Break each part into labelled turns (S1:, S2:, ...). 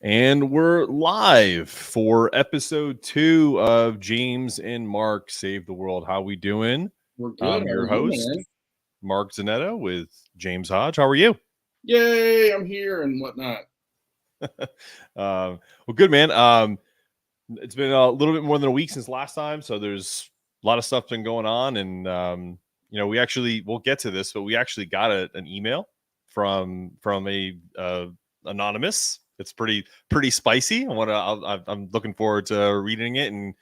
S1: And we're live for episode 2 of James and Mark Save the World. How we doing?
S2: We're good.
S1: I'm your
S2: How are you,
S1: host,
S2: man?
S1: Mark Zanetto, with James Hodge. How are you?
S2: Yay, I'm here and whatnot.
S1: Well, good, man. It's been a little bit more than a week since last time, so there's a lot of stuff been going on, and we'll get to this, but we actually got an email from a anonymous. It's pretty spicy. I'm looking forward to reading it and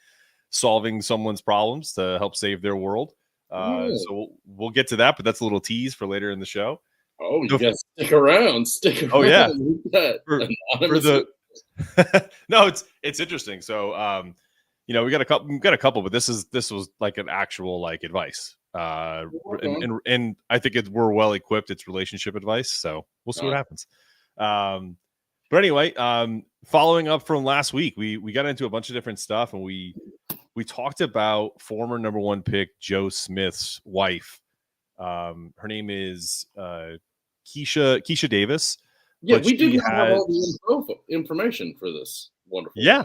S1: solving someone's problems to help save their world. So we'll get to that, but that's a little tease for later in the show.
S2: Oh, you guys stick around.
S1: Oh yeah.
S2: For
S1: the no, it's interesting. So we got a couple, but this was like an actual like advice. And I think we're well equipped. It's relationship advice, so we'll see what happens. But anyway, following up from last week, we got into a bunch of different stuff, and we talked about former number 1 pick Joe Smith's wife. Her name is Keisha Davis.
S2: Yeah, we did not have all the information for this wonderful.
S1: Yeah.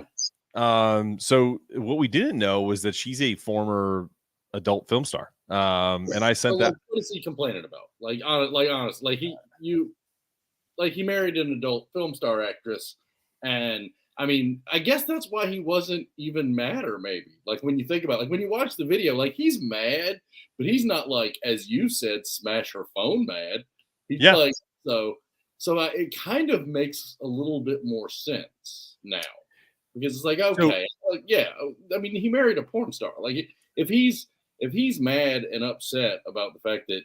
S1: So what we didn't know was that she's a former adult film star. And I sent that.
S2: What is he complaining about? Honestly, he married an adult film star actress, and I mean, I guess that's why he wasn't even madder. Maybe like when you think about when you watch the video, like he's mad, but he's not like, as you said, smash her phone mad. He's like so it kind of makes a little bit more sense now, because it's like, okay, I mean, he married a porn star. Like if he's mad and upset about the fact that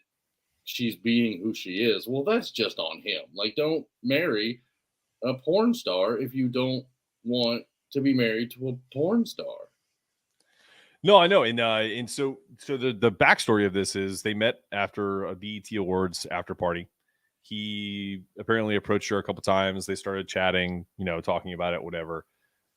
S2: she's being who she is, well, that's just on him. Like, don't marry a porn star if you don't want to be married to a porn star.
S1: No, I know. And so the backstory of this is they met after a BET Awards after party. He apparently approached her a couple times. They started chatting, talking about it, whatever.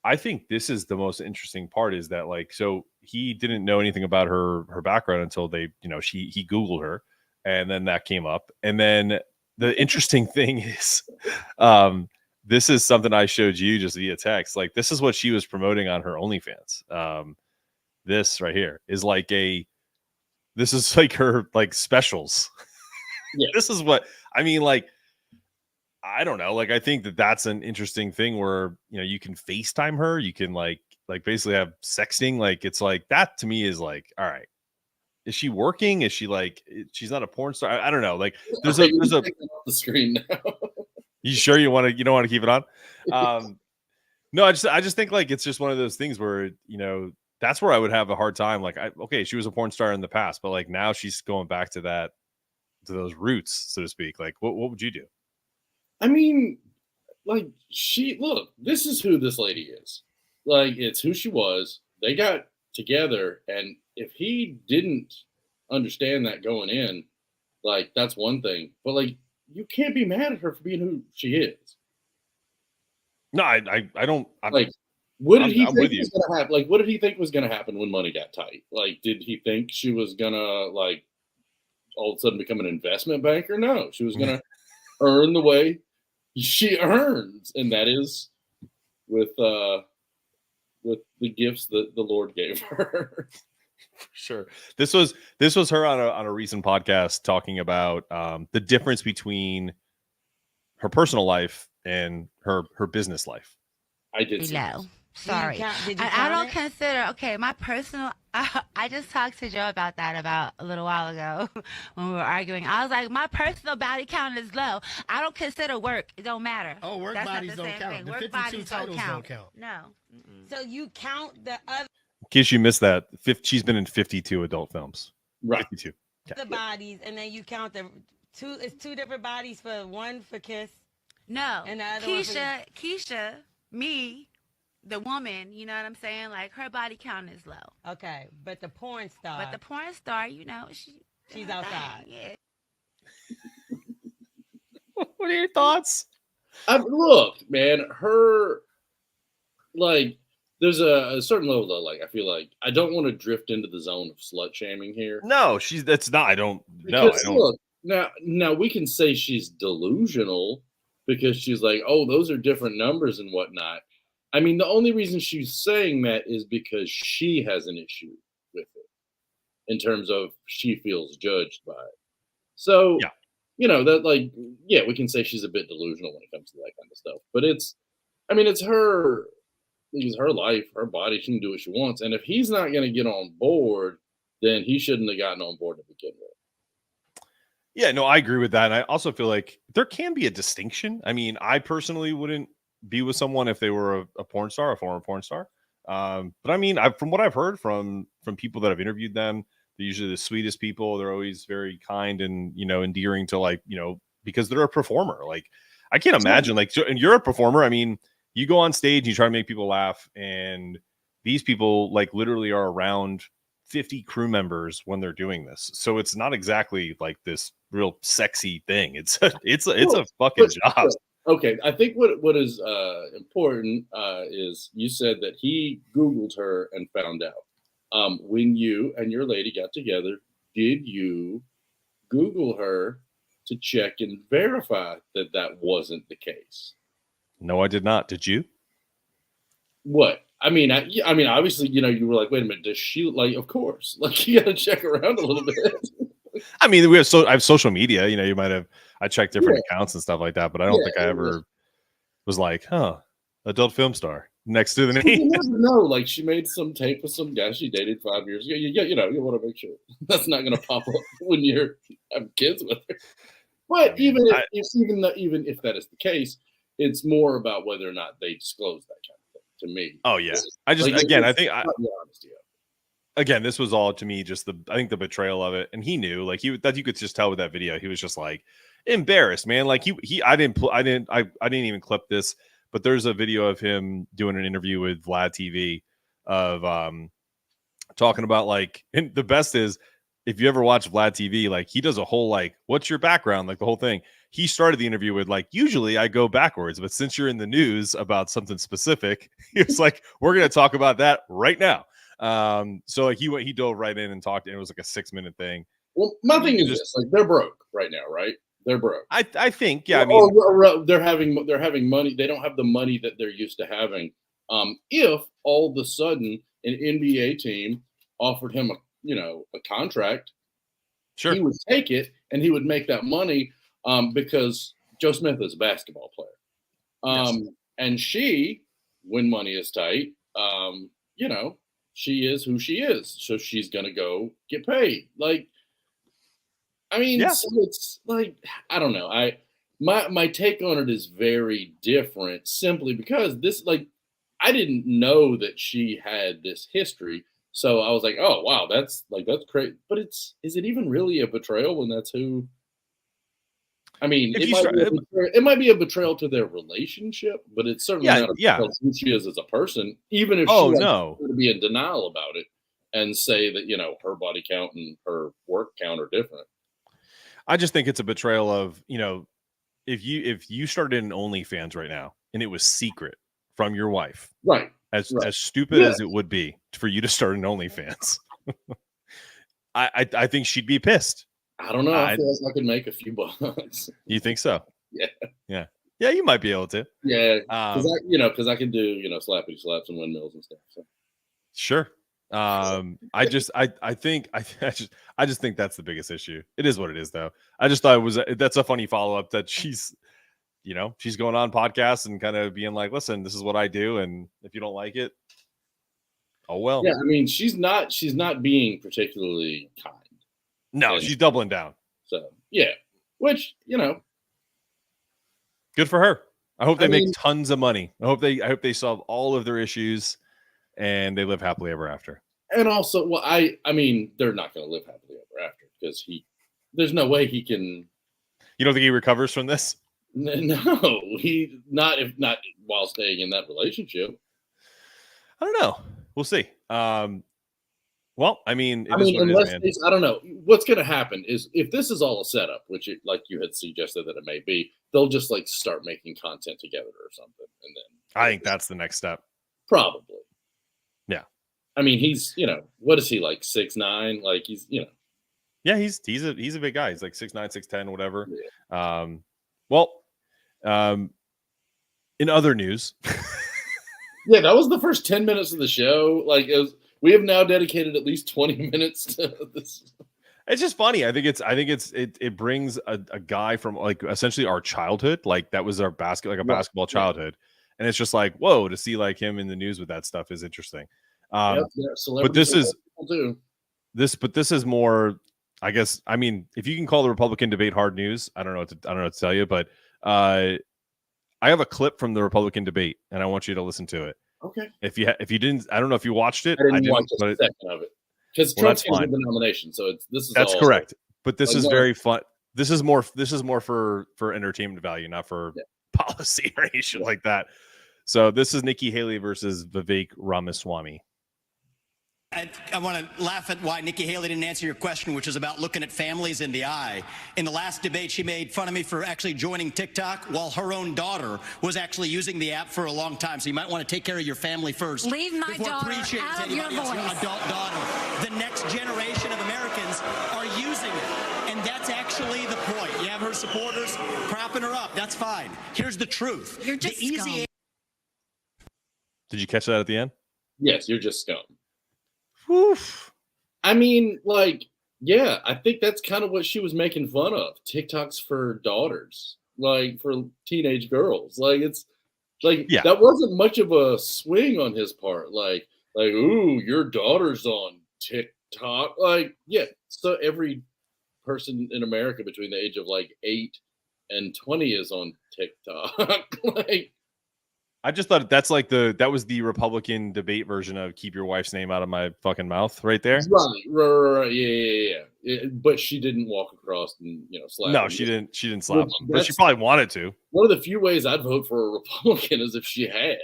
S1: I think this is the most interesting part, is that so he didn't know anything about her background until he Googled her, and then that came up. And then the interesting thing is, this is something I showed you just via text. Like, this is what she was promoting on her OnlyFans. This right here is this is like her specials.
S2: Yeah.
S1: This is what I mean. I don't know. I think that's an interesting thing where, you can FaceTime her. You can basically have sexting. It's that to me is all right. Is she working? Is she she's not a porn star? I don't know. There's a
S2: off the screen now.
S1: You sure you don't want to keep it on? No, I just think it's just one of those things where, that's where I would have a hard time. Okay, she was a porn star in the past, but now she's going back to those roots, so to speak. What would you do?
S2: I mean, this is who this lady is. It's who she was. They got together, and if he didn't understand that going in, that's one thing. But you can't be mad at her for being who she is.
S1: No, I don't.
S2: What did he think was gonna happen? What did he think was gonna happen when money got tight? Did he think she was gonna all of a sudden become an investment banker? No, she was gonna earn the way she earns, and that is with the gifts that the Lord gave her.
S1: Sure. This was her on a recent podcast talking about the difference between her personal life and her business life.
S2: I did see
S3: no. Sorry. I don't consider, my personal, I just talked to Joe about that about a little while ago when we were arguing. I was like, my personal body count is low. I don't consider work. It don't matter.
S4: Oh, work bodies don't count. The 52 titles don't count.
S3: No.
S5: So you count the other.
S1: In case you missed that, she's been in 52 adult films.
S2: Right.
S1: 52.
S5: The bodies, and then you count the two. It's two different bodies for one for Kiss.
S3: No.
S5: And the other
S3: Keisha, me, the woman, you know what I'm saying? Her body count is low.
S5: Okay, but the porn star.
S3: But the porn star,
S5: she's outside.
S3: Yeah.
S1: What are your thoughts?
S2: Look, man, her there's a certain level though. I feel like I don't want to drift into the zone of slut shaming here.
S1: No, that's not. I don't. No, I don't.
S2: Look, now we can say she's delusional because she's like, oh, those are different numbers and whatnot. I mean, the only reason she's saying that is because she has an issue with it in terms of she feels judged by it. So,
S1: Yeah.
S2: you know, that like, yeah, we can say she's a bit delusional when it comes to that kind of stuff. But it's her, it's her life, her body. She can do what she wants. And if he's not going to get on board, then he shouldn't have gotten on board to begin with.
S1: Yeah, no, I agree with that. And I also feel like there can be a distinction. I mean, I personally wouldn't be with someone if they were a porn star, a former porn star. But I mean, from what I've heard from people that have interviewed them, they're usually the sweetest people. They're always very kind and, you know, endearing to, like, you know, because they're a performer. Like, I can't imagine, like, and you're a performer. I mean, you go on stage, you try to make people laugh, and these people like literally are around 50 crew members when they're doing this. So it's not exactly like this real sexy thing. It's a fucking job.
S2: Okay, I think what is important is you said that he Googled her and found out. When you and your lady got together, did you Google her to check and verify that that wasn't the case?
S1: No, I did not. Did you?
S2: What? I mean, obviously, you know, you were like, wait a minute, does she, like, of course, like, you got to check around a little bit.
S1: I mean, I have social media, you know, you might have, I checked different accounts and stuff like that, but I don't think I ever was like, adult film star next to the name.
S2: You never know. Like, she made some tape with some guy she dated 5 years ago. You know, you want to make sure that's not going to pop up when you're having kids with her. But even if that is the case, it's more about whether or not they disclose that kind of thing to me.
S1: Oh yeah, I just like, again, I think again, this was all to me just I think the betrayal of it, and he knew, like, you could just tell with that video, he was just like embarrassed, man. Like I didn't even clip this, but there's a video of him doing an interview with Vlad TV of talking about, like, and the best is, if you ever watch Vlad TV, like, he does a whole, like, what's your background, like the whole thing. He started the interview with, like, usually I go backwards, but since you're in the news about something specific, he was like, we're going to talk about that right now. So like he dove right in and talked, and it was like a 6-minute thing.
S2: Well, my thing is this, like, they're broke right now, right? They're broke.
S1: I think, yeah. I mean,
S2: they're having money. They don't have the money that they're used to having. If all of a sudden an NBA team offered him a contract,
S1: sure,
S2: he would take it and he would make that money. Because Joe Smith is a basketball player.
S1: Yes.
S2: And she, when money is tight, you know, she is who she is. So she's going to go get paid. Like, I mean, so it's like, I don't know. My take on it is very different, simply because this, like, I didn't know that she had this history. So I was like, oh, wow, that's crazy. But is it even really a betrayal when that's who? I mean, it might be a betrayal to their relationship, but it's certainly not a betrayal to who she is as a person, even if she wants to be in denial about it and say that, you know, her body count and her work count are different.
S1: I just think it's a betrayal of, you know, if you started an OnlyFans right now and it was secret from your wife,
S2: right?
S1: As stupid as it would be for you to start an OnlyFans, I think she'd be pissed.
S2: I don't know. I feel like I could make a few bucks.
S1: You think so?
S2: Yeah.
S1: Yeah, you might be able to.
S2: Yeah, because I can do, you know, slappity slaps and windmills and stuff. So.
S1: Sure. I just think that's the biggest issue. It is what it is, though. I just thought that's a funny follow up that she's going on podcasts and kind of being like, listen, this is what I do, and if you don't like it, oh well.
S2: Yeah, I mean, she's not being particularly kind.
S1: No, she's doubling down.
S2: So yeah, which, you know,
S1: good for her. I hope they make tons of money. I hope they solve all of their issues and they live happily ever after.
S2: And also, well, I mean, they're not going to live happily ever after because there's no way he can.
S1: You don't think he recovers from this?
S2: No, if not while staying in that relationship.
S1: I don't know. We'll see. Well, I mean,
S2: I don't know. What's going to happen is, if this is all a setup, which like you had suggested that it may be, they'll just like start making content together or something, and then
S1: I think that's the next step.
S2: Probably.
S1: Yeah.
S2: I mean, he's, you know, what is he, like 6'9"? Like, he's, you know.
S1: Yeah, he's a big guy. He's like 6'9", 6'10", whatever.
S2: Yeah.
S1: Well, In other news,
S2: yeah, that was the first 10 minutes of the show. Like, we have now dedicated at least 20 minutes to this.
S1: It's just funny. I think it brings a guy from like essentially our childhood, like that was our basketball childhood, and it's just like whoa to see like him in the news with that stuff is interesting. But this is more, I guess. I mean, if you can call the Republican debate hard news, I don't know what to tell you, but I have a clip from the Republican debate, and I want you to listen to it.
S2: Okay.
S1: If you didn't, I don't know if you watched it.
S2: I didn't watch a second of it because Trump's getting the nomination, so
S1: that's correct. But this is very fun. This is more for entertainment value, not for policy or anything like that. So this is Nikki Haley versus Vivek Ramaswamy.
S6: I want to laugh at why Nikki Haley didn't answer your question, which is about looking at families in the eye. In the last debate, she made fun of me for actually joining TikTok while her own daughter was actually using the app for a long time. So you might want to take care of your family first.
S7: Leave my daughter out of your voice.
S6: Adult daughter. The next generation of Americans are using it. And that's actually the point. You have her supporters propping her up. That's fine. Here's the truth.
S7: You're just
S1: Did you catch that at the end?
S2: Yes, you're just scum.
S1: Oof.
S2: I mean, like, yeah, I think that's kind of what she was making fun of. TikToks for daughters, like for teenage girls. Like it's like that wasn't much of a swing on his part. Like, ooh, your daughter's on TikTok. Like, yeah, so every person in America between the age of like 8 and 20 is on TikTok. Like,
S1: I just thought that was the Republican debate version of keep your wife's name out of my fucking mouth right there.
S2: Right. Yeah. But she didn't walk across and, slap
S1: No,
S2: him.
S1: She didn't slap him. But she probably wanted to.
S2: One of the few ways I'd vote for a Republican is if she had.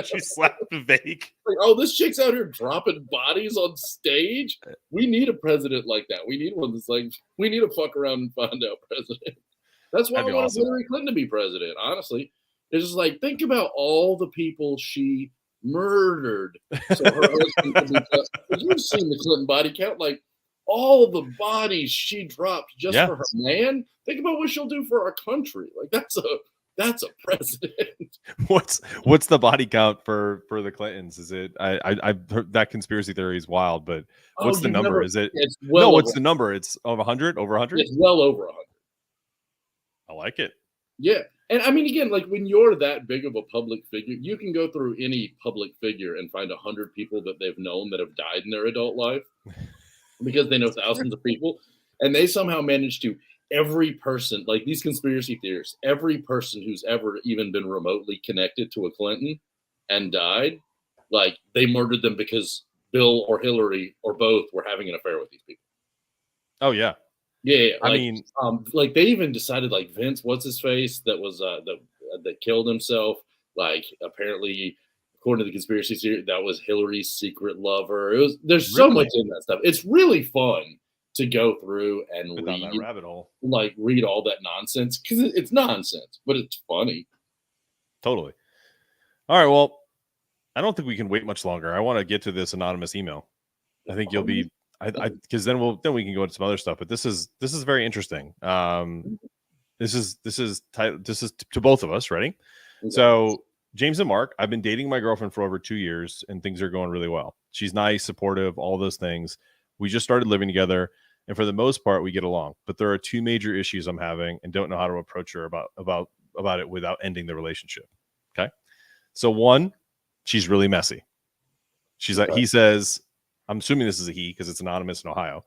S1: She slapped Vivek.
S2: Like, oh, this chick's out here dropping bodies on stage. We need a president like that. We need one that's like, we need to fuck around and find out president. That's why I wanted Hillary Clinton to be president, honestly. It's just like, think about all the people she murdered. So her husband could be you've seen the Clinton body count, like all the bodies she dropped just for her man. Think about what she'll do for our country. Like that's a president.
S1: What's the body count for the Clintons? Is it? I've heard that conspiracy theory is wild, but what's the number? Is it? What's the number? It's over 100. Over 100.
S2: It's well over 100.
S1: I like it.
S2: Yeah. And I mean, again, like when you're that big of a public figure, you can go through any public figure and find 100 people that they've known that have died in their adult life because they know thousands of people. And they somehow managed to, every person, like these conspiracy theorists, every person who's ever even been remotely connected to a Clinton and died, like they murdered them because Bill or Hillary or both were having an affair with these people.
S1: Oh, yeah.
S2: Yeah, like,
S1: I mean,
S2: like they even decided, like Vince, what's his face, that was that killed himself. Like apparently, according to the conspiracy theory, that was Hillary's secret lover. There's so much in that stuff. It's really fun to go through and read
S1: that rabbit hole,
S2: like read all that nonsense because it's nonsense, but it's funny.
S1: Totally. All right, well, I don't think we can wait much longer. I want to get to this anonymous email. I think you'll be. Because then we can go into some other stuff, but this is very interesting. This is to both of us. Ready? Okay. So James and Mark, I've been dating my girlfriend for over 2 years, and things are going really well. She's nice, supportive, all those things. We just started living together, and for the most part, we get along. But there are 2 major issues I'm having, and don't know how to approach her about it without ending the relationship. Okay, so one, she's really messy. She's like, he says. I'm assuming this is a he because it's anonymous in Ohio.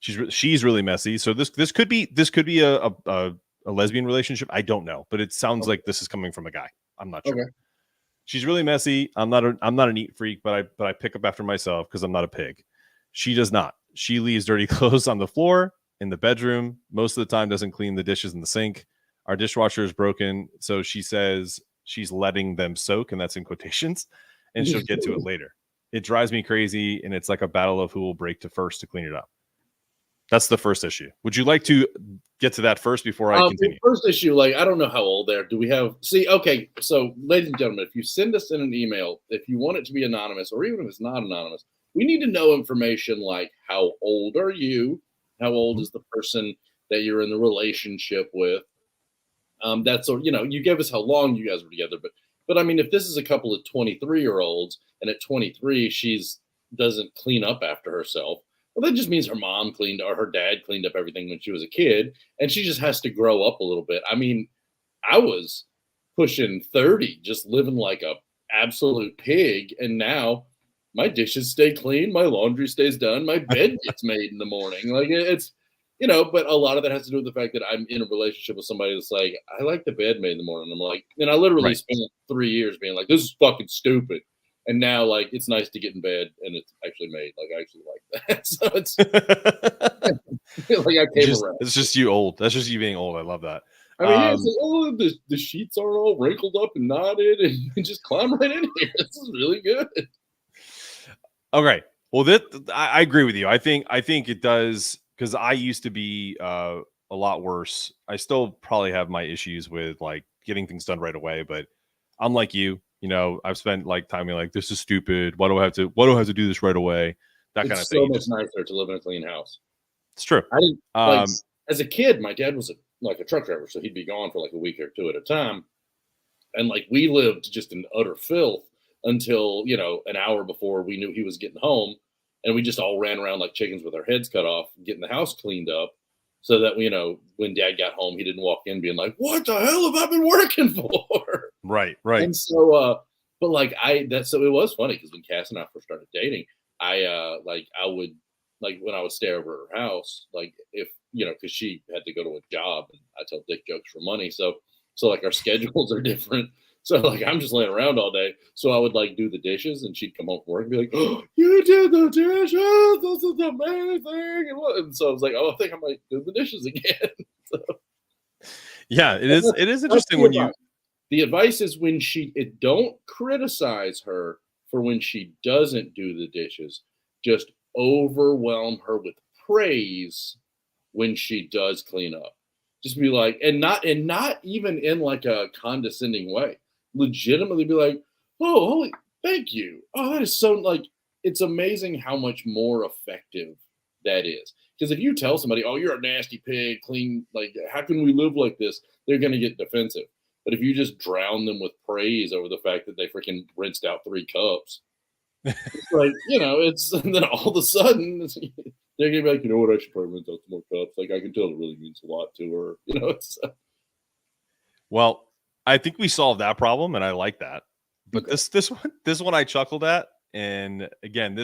S1: She's really messy. So this could be a lesbian relationship. I don't know, but it sounds like this is coming from a guy. I'm not sure. Okay. She's really messy. I'm not a neat freak, but I pick up after myself because I'm not a pig. She does not. She leaves dirty clothes on the floor in the bedroom. Most of the time doesn't clean the dishes in the sink. Our dishwasher is broken, so she says she's letting them soak, and that's in quotations, and she'll get to it later. It drives me crazy, and it's like a battle of who will break to first to clean it up. That's the first issue. Would you like to get to that first before I continue?
S2: The first issue, like, I don't know how old they are. Do we have... See, okay, so, ladies and gentlemen, if you send us in an email, if you want it to be anonymous, or even if it's not anonymous, we need to know information like how old are you? How old is the person that you're in the relationship with? That's sort, you gave us how long you guys were together, but I mean, if this is a couple of 23-year-olds and at 23 she's doesn't clean up after herself, well, that just means her mom cleaned or her dad cleaned up everything when she was a kid, and she just has to grow up a little bit. I mean, I was pushing 30, just living like a absolute pig, and now my dishes stay clean, my laundry stays done, my bed gets made in the morning. Like it's, but a lot of that has to do with the fact that I'm in a relationship with somebody that's like, I like the bed made in the morning. I'm like, and I literally spent 3 years being like, this is fucking stupid. And now, like, it's nice to get in bed and it's actually made. Like, I actually like that. So it's like I came around.
S1: It's just you old. That's just you being old. I love that.
S2: I mean, it's like, the sheets are all wrinkled up and knotted, and you just climb right in here. This is really good.
S1: Okay. Well, I agree with you. I think it does, because I used to be a lot worse. I still probably have my issues with like getting things done right away, but I'm like you. I've spent like time being like, this is stupid. Why do I have to do this right away? That kind of thing.
S2: It's so much nicer to live in a clean house.
S1: It's true.
S2: I didn't as a kid, my dad was a truck driver, so he'd be gone for like a week or two at a time. And like we lived just in utter filth until, an hour before we knew he was getting home. And we just all ran around like chickens with our heads cut off, getting the house cleaned up so that, when dad got home, he didn't walk in being like, what the hell have I been working for?
S1: Right.
S2: And so, but like so it was funny because when Cass and I first started dating, I would, like when I would stay over at her house, like if, because she had to go to a job and I tell dick jokes for money. So like our schedules are different. So like I'm just laying around all day. So I would like do the dishes and she'd come home from work and be like, oh, you did the dishes. This is amazing. And so I was like, oh, I think I might do the dishes again. So,
S1: yeah, it is interesting when you.
S2: The advice is don't criticize her for when she doesn't do the dishes. Just overwhelm her with praise when she does clean up. Just be like, and not even in like a condescending way. Legitimately be like, oh, holy, thank you. Oh, that is so, like, it's amazing how much more effective that is. Because if you tell somebody, oh, you're a nasty pig, clean, like, how can we live like this? They're going to get defensive. But if you just drown them with praise over the fact that they freaking rinsed out 3 cups, it's like, it's, and then all of a sudden, they're going to be like, you know what, I should probably rinse out some more cups. Like, I can tell it really means a lot to her. It's.
S1: Well, I think we solved that problem, and I like that. But this one I chuckled at, and again,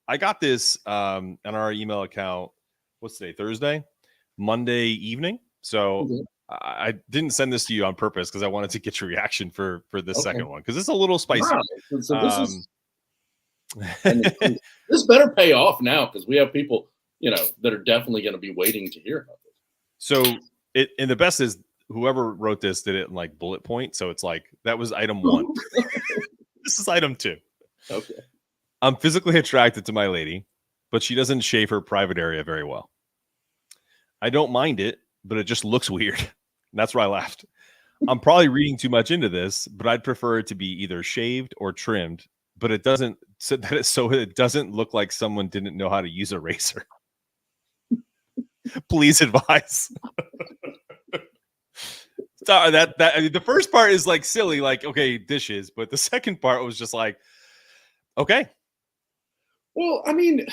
S1: I got this on our email account. What's today? Thursday, Monday evening. So I didn't send this to you on purpose because I wanted to get your reaction for the second one because it's a little spicy.
S2: Wow. So this better pay off now because we have people that are definitely going to be waiting to hear about this.
S1: So and the best is whoever wrote this did it in like bullet point. So it's like, that was item 1. This is item 2.
S2: Okay.
S1: I'm physically attracted to my lady, but she doesn't shave her private area very well. I don't mind it, but it just looks weird. And that's where I laughed. I'm probably reading too much into this, but I'd prefer it to be either shaved or trimmed, but it doesn't, so it doesn't look like someone didn't know how to use a razor. Please advise. The first part is like silly, like, okay, dishes, but the second part was just like, okay.
S2: Well, I mean,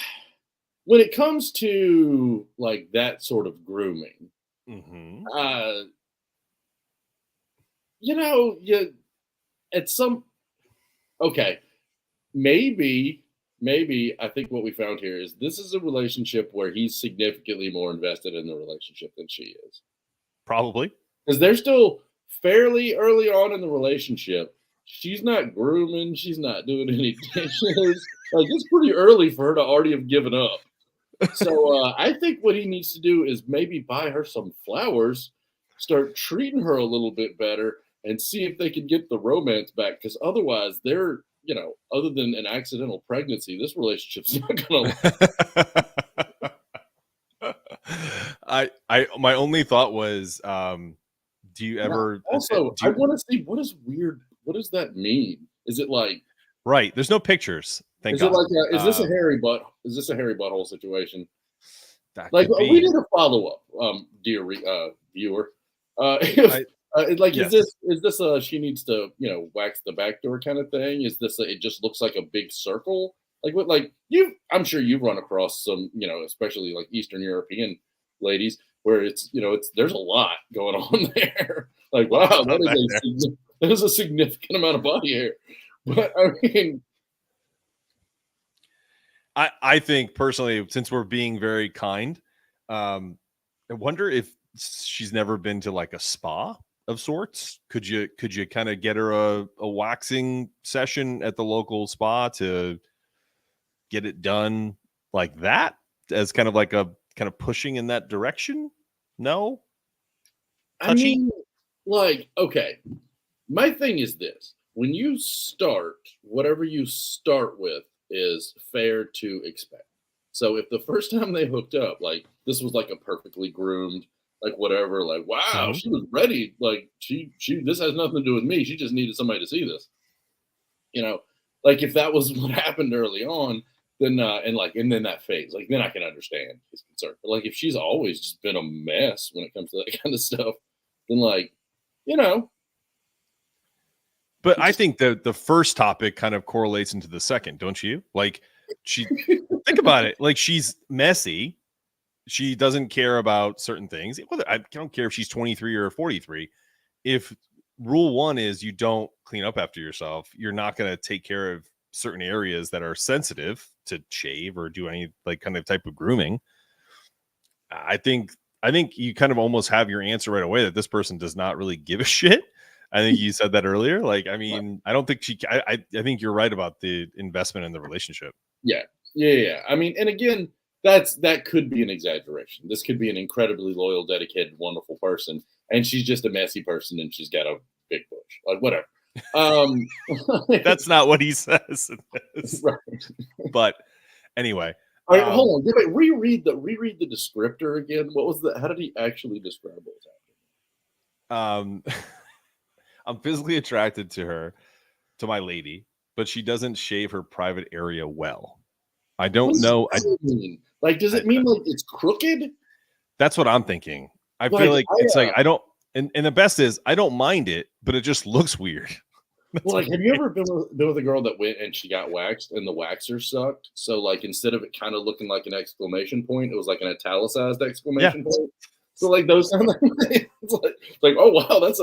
S2: when it comes to like that sort of grooming, maybe I think what we found here is this is a relationship where he's significantly more invested in the relationship than she is.
S1: Probably.
S2: Because they're still fairly early on in the relationship. She's not grooming. She's not doing any dishes. Like, it's pretty early for her to already have given up. So I think what he needs to do is maybe buy her some flowers, start treating her a little bit better, and see if they can get the romance back. Because otherwise, they're, other than an accidental pregnancy, this relationship's not going
S1: to. My only thought was, do you ever
S2: also? I want to see what is weird. What does that mean? Is it like
S1: right? There's no pictures. Thank God.
S2: It like is this a hairy butt? Is this a hairy butthole situation?
S1: Like
S2: we did a follow up, dear viewer. Like,
S1: Yes.
S2: is this a she needs to, wax the back door kind of thing? Is this it just looks like a big circle? Like what? Like I'm sure you've run across some, especially like Eastern European ladies where it's there's a lot going on there. Like, wow, that is a significant amount of body hair. But I mean,
S1: I think personally, since we're being very kind, I wonder if she's never been to like a spa of sorts. Could you kind of get her a waxing session at the local spa to get it done like that, as kind of like a kind of pushing in that direction? No?
S2: I mean, like, okay. My thing is this. When you start, whatever you start with is fair to expect. So if the first time they hooked up, like this was like a perfectly groomed, like whatever, like wow, she was ready. Like she this has nothing to do with me. She just needed somebody to see this. Like if that was what happened early on, then and then that phase, like then I can understand his concern. But like if she's always just been a mess when it comes to that kind of stuff, then like,
S1: But I think that the first topic kind of correlates into the second, don't you? Like think about it. Like she's messy. She doesn't care about certain things. I don't care if she's 23 or 43. If rule one is you don't clean up after yourself, you're not going to take care of certain areas that are sensitive to shave or do any like kind of type of grooming. I think you kind of almost have your answer right away that this person does not really give a shit. I think you said that earlier. Like, I mean, I don't think I think you're right about the investment in the relationship.
S2: Yeah. I mean, and again, that could be an exaggeration. This could be an incredibly loyal, dedicated, wonderful person, and she's just a messy person, and she's got a big bush, like whatever.
S1: That's not what he says.
S2: Right.
S1: But anyway,
S2: all right, hold on. Reread the descriptor again. What was how did he actually describe what was happening?
S1: I'm physically attracted to my lady, but she doesn't shave her private area well. I don't know.
S2: Like, does it mean like it's crooked?
S1: That's what I'm thinking. I feel like it's like I don't. And the best is I don't mind it, but it just looks weird.
S2: Well, like, have you ever been with a girl that went and she got waxed and the waxer sucked? So like instead of it kind of looking like an exclamation point, it was like an italicized exclamation point. So like those kind of things, it's like, oh wow, that's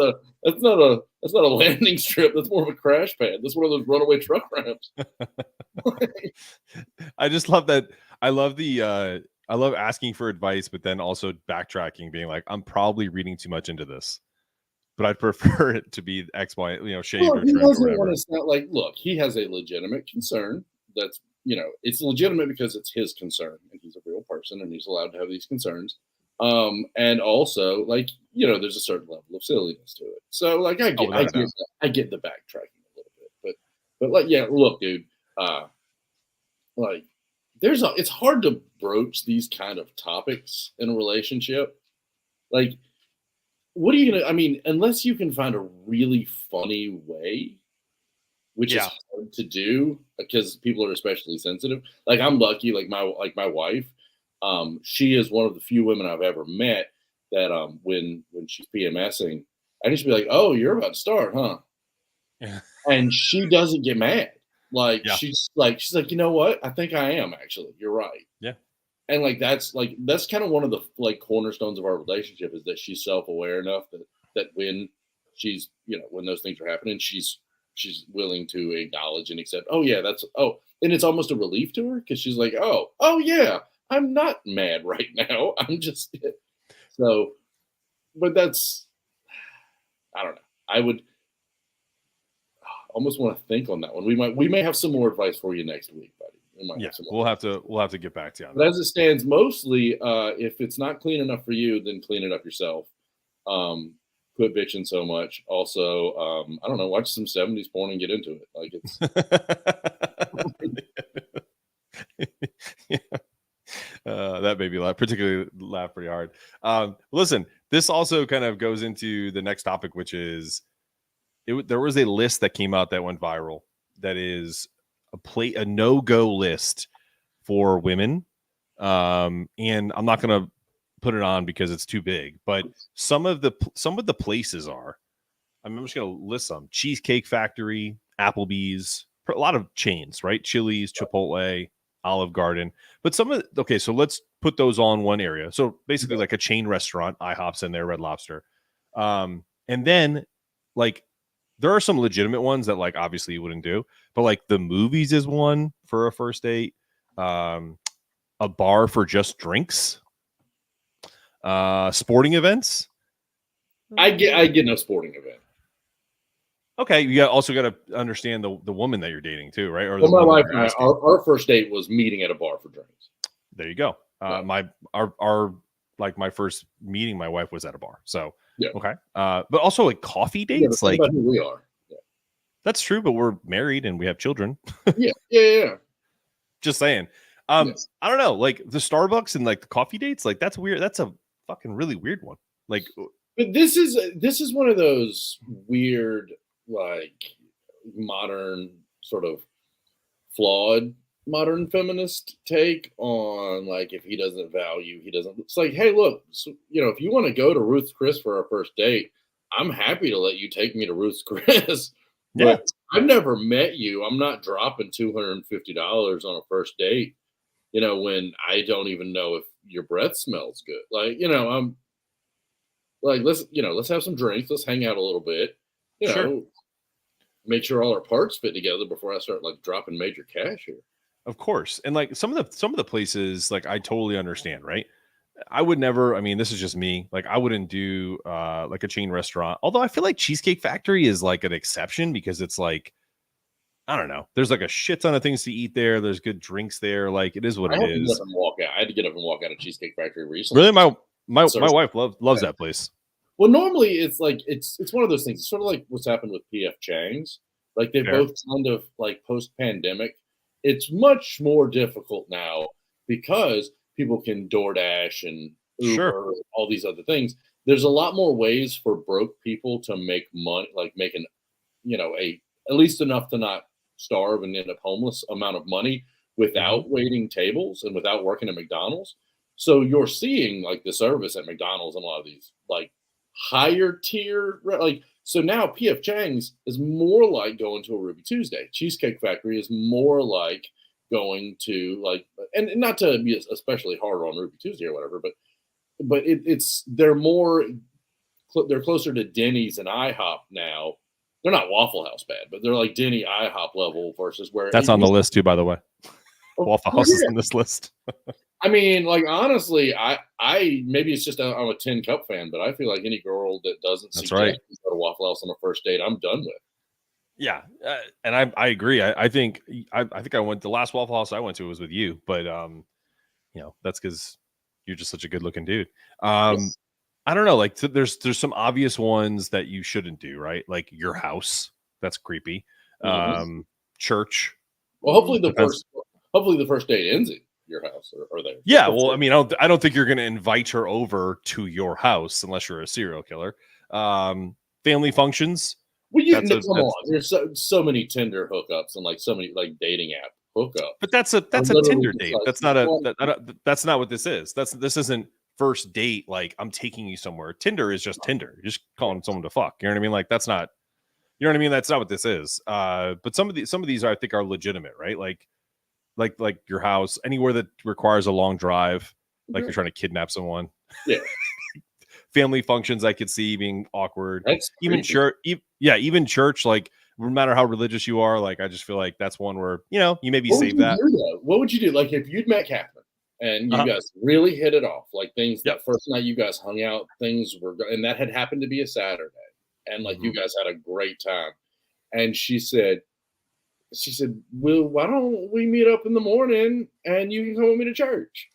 S2: not a landing strip. That's more of a crash pad. That's one of those runaway truck ramps.
S1: I just love that. I love asking for advice, but then also backtracking, being like, I'm probably reading too much into this, but I'd prefer it to be X, Y, shaved or trimmed.
S2: He doesn't want to sound like, look, he has a legitimate concern. That's it's legitimate because it's his concern, and he's a real person, and he's allowed to have these concerns. And also, like, there's a certain level of silliness to it. So, like, I get the backtracking a little bit, but like, yeah, look, dude, like, it's hard to broach these kind of topics in a relationship. Like, what are you gonna? I mean, unless you can find a really funny way, which is hard to do because people are especially sensitive. Like, I'm lucky. Like my wife. She is one of the few women I've ever met that when she's PMSing, I just be like, "Oh, you're about to start, huh?"
S1: Yeah.
S2: And she doesn't get mad. Like she's like, you know what? I think I am actually. You're right.
S1: Yeah.
S2: And like that's kind of one of the like cornerstones of our relationship is that she's self-aware enough that when she's when those things are happening, she's willing to acknowledge and accept. Oh yeah, and it's almost a relief to her because she's like, oh yeah. I'm not mad right now. I'm just so, but that's, I don't know. I would almost want to think on that one. We may have some more advice for you next week, buddy.
S1: We'll have to get back to you on
S2: that.
S1: But
S2: as it stands, mostly, if it's not clean enough for you, then clean it up yourself. Quit bitching so much. Also, I don't know, watch some 70s porn and get into it. Like
S1: it's. That made me laugh, particularly laugh pretty hard. Listen, this also kind of goes into the next topic, which is there was a list that came out that went viral that is a no-go list for women. And I'm not going to put it on because it's too big, but some of the places are. I'm just going to list some: Cheesecake Factory, Applebee's, a lot of chains, right? Chili's, Chipotle, Olive Garden. But so let's put those all in one area. So basically like a chain restaurant, IHOP's in there, Red Lobster. And then like there are some legitimate ones that like obviously you wouldn't do, but like the movies is one for a first date. A bar for just drinks. Sporting events.
S2: I get no sporting event.
S1: Okay, you also got to understand the woman that you're dating too, right? Or
S2: well, my wife and I, our first date was meeting at a bar for drinks.
S1: There you go. My first meeting, my wife was at a bar. So
S2: yeah.
S1: Okay. But also like coffee dates,
S2: like who we are. Yeah.
S1: That's true, but we're married and we have children.
S2: Yeah.
S1: Just saying. Yes. I don't know, like the Starbucks and like the coffee dates, like that's weird. That's a fucking really weird one. Like,
S2: but this is one of those weird, like modern sort of flawed modern feminist take on like if he doesn't value, he doesn't. It's like, hey, look, so, if you want to go to Ruth's Chris for our first date, I'm happy to let you take me to Ruth's Chris.
S1: Yeah.
S2: But I've never met you. I'm not dropping $250 on a first date. When I don't even know if your breath smells good. Like, I'm like, let's have some drinks. Let's hang out a little bit.
S1: Sure.
S2: Make sure all our parts fit together before I start like dropping major cash here.
S1: Of course. And like some of the places, like I totally understand, right? I would never, I mean, this is just me. Like I wouldn't do like a chain restaurant. Although I feel like Cheesecake Factory is like an exception because it's like, I don't know. There's like a shit ton of things to eat there. There's good drinks there. Like it is what it is.
S2: I had to get up and walk out of Cheesecake Factory recently.
S1: Really? My wife loves that place.
S2: Well, normally it's like it's one of those things. It's sort of like what's happened with P.F. Chang's. Like they both kind of like post-pandemic. It's much more difficult now because people can DoorDash and Uber, all these other things. There's a lot more ways for broke people to make money, like making, at least enough to not starve and end up homeless amount of money without waiting tables and without working at McDonald's. So you're seeing like the service at McDonald's and a lot of these like higher tier, like, so now P.F. Chang's is more like going to a Ruby Tuesday. Cheesecake Factory is more like going to like, and not to be especially hard on Ruby Tuesday or whatever, but they're closer to Denny's and IHOP now. They're not Waffle House bad, but they're like Denny IHOP level versus where
S1: that's on the list too, by the way. Waffle House is on this list.
S2: I mean, like honestly, I maybe it's just I'm a Tin Cup fan, but I feel like any girl that doesn't see go to Waffle House on a first date, I'm done with.
S1: Yeah, and I agree. I think I went the last Waffle House I went to was with you, but that's because you're just such a good looking dude. Yes. I don't know, like there's some obvious ones that you shouldn't do, right? Like your house, that's creepy. Church.
S2: Well, hopefully the first date ends at your house or there.
S1: Yeah, well, I mean, I don't think you're going to invite her over to your house unless you're a serial killer. Family functions.
S2: Well, come on. There's so many Tinder hookups and like so many like dating app hookups.
S1: But that's a Tinder date. That's not that's not what this is. This isn't first date. Like I'm taking you somewhere. Tinder is just Tinder. You're just calling someone to fuck. You know what I mean? Like that's not. You know what I mean? That's not what this is. But some of these I think are legitimate, right? Like your house, anywhere that requires a long drive, like you're trying to kidnap someone.
S2: Yeah.
S1: Family functions, I could see being awkward.
S2: That's
S1: even church. Even church. Like no matter how religious you are, like I just feel like that's one where you maybe save that.
S2: What would you do? Like if you'd met Catherine and you guys really hit it off, like things that first night you guys hung out, things were, and that had happened to be a Saturday, and like you guys had a great time, and she said, well, why don't we meet up in the morning and you can come with me to church?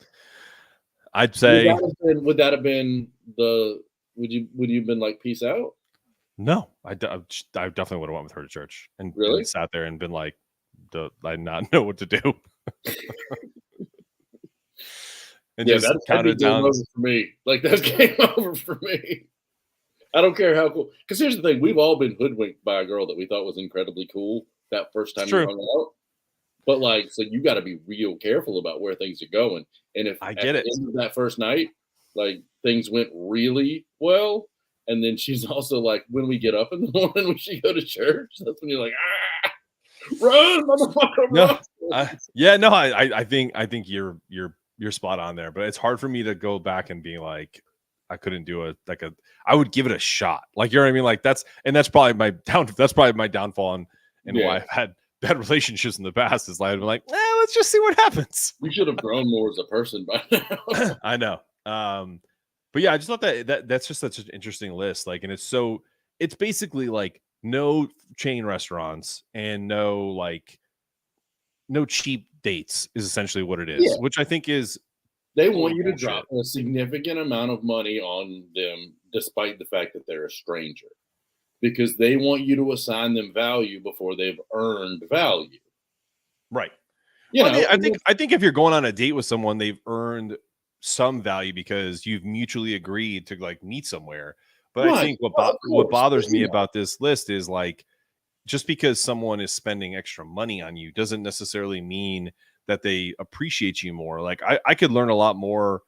S1: I'd say
S2: would that have been would you have been like peace out?
S1: No, I definitely would have went with her to church and really sat there and been like, I not know what to do. And
S2: yeah, that's game over for me. Like that's game over for me. I don't care how cool. Because here's the thing: we've all been hoodwinked by a girl that we thought was incredibly cool that first time you hung out. But like, so you got to be real careful about where things are going. And if
S1: I get it,
S2: end of that first night, like things went really well. And then she's also like, when we get up in the morning, when she go to church, that's when you're like, run, motherfucker, run.
S1: I think you're spot on there, but it's hard for me to go back and be like, I couldn't do I would give it a shot. Like, you know what I mean? Like that's probably my downfall and why I've had bad relationships in the past is like, I'd be like, let's just see what happens.
S2: You should have grown more as a person by now.
S1: I know. But yeah, I just thought that's just such an interesting list. Like, and it's basically like no chain restaurants and no cheap dates is essentially what it is, which I think is
S2: they want you to drop a significant amount of money on them despite the fact that they're a stranger, because they want you to assign them value before they've earned value.
S1: Right. I think if you're going on a date with someone, they've earned some value because you've mutually agreed to like meet somewhere. But I think what bothers me about this list is like, just because someone is spending extra money on you doesn't necessarily mean that they appreciate you more. Like I could learn a lot more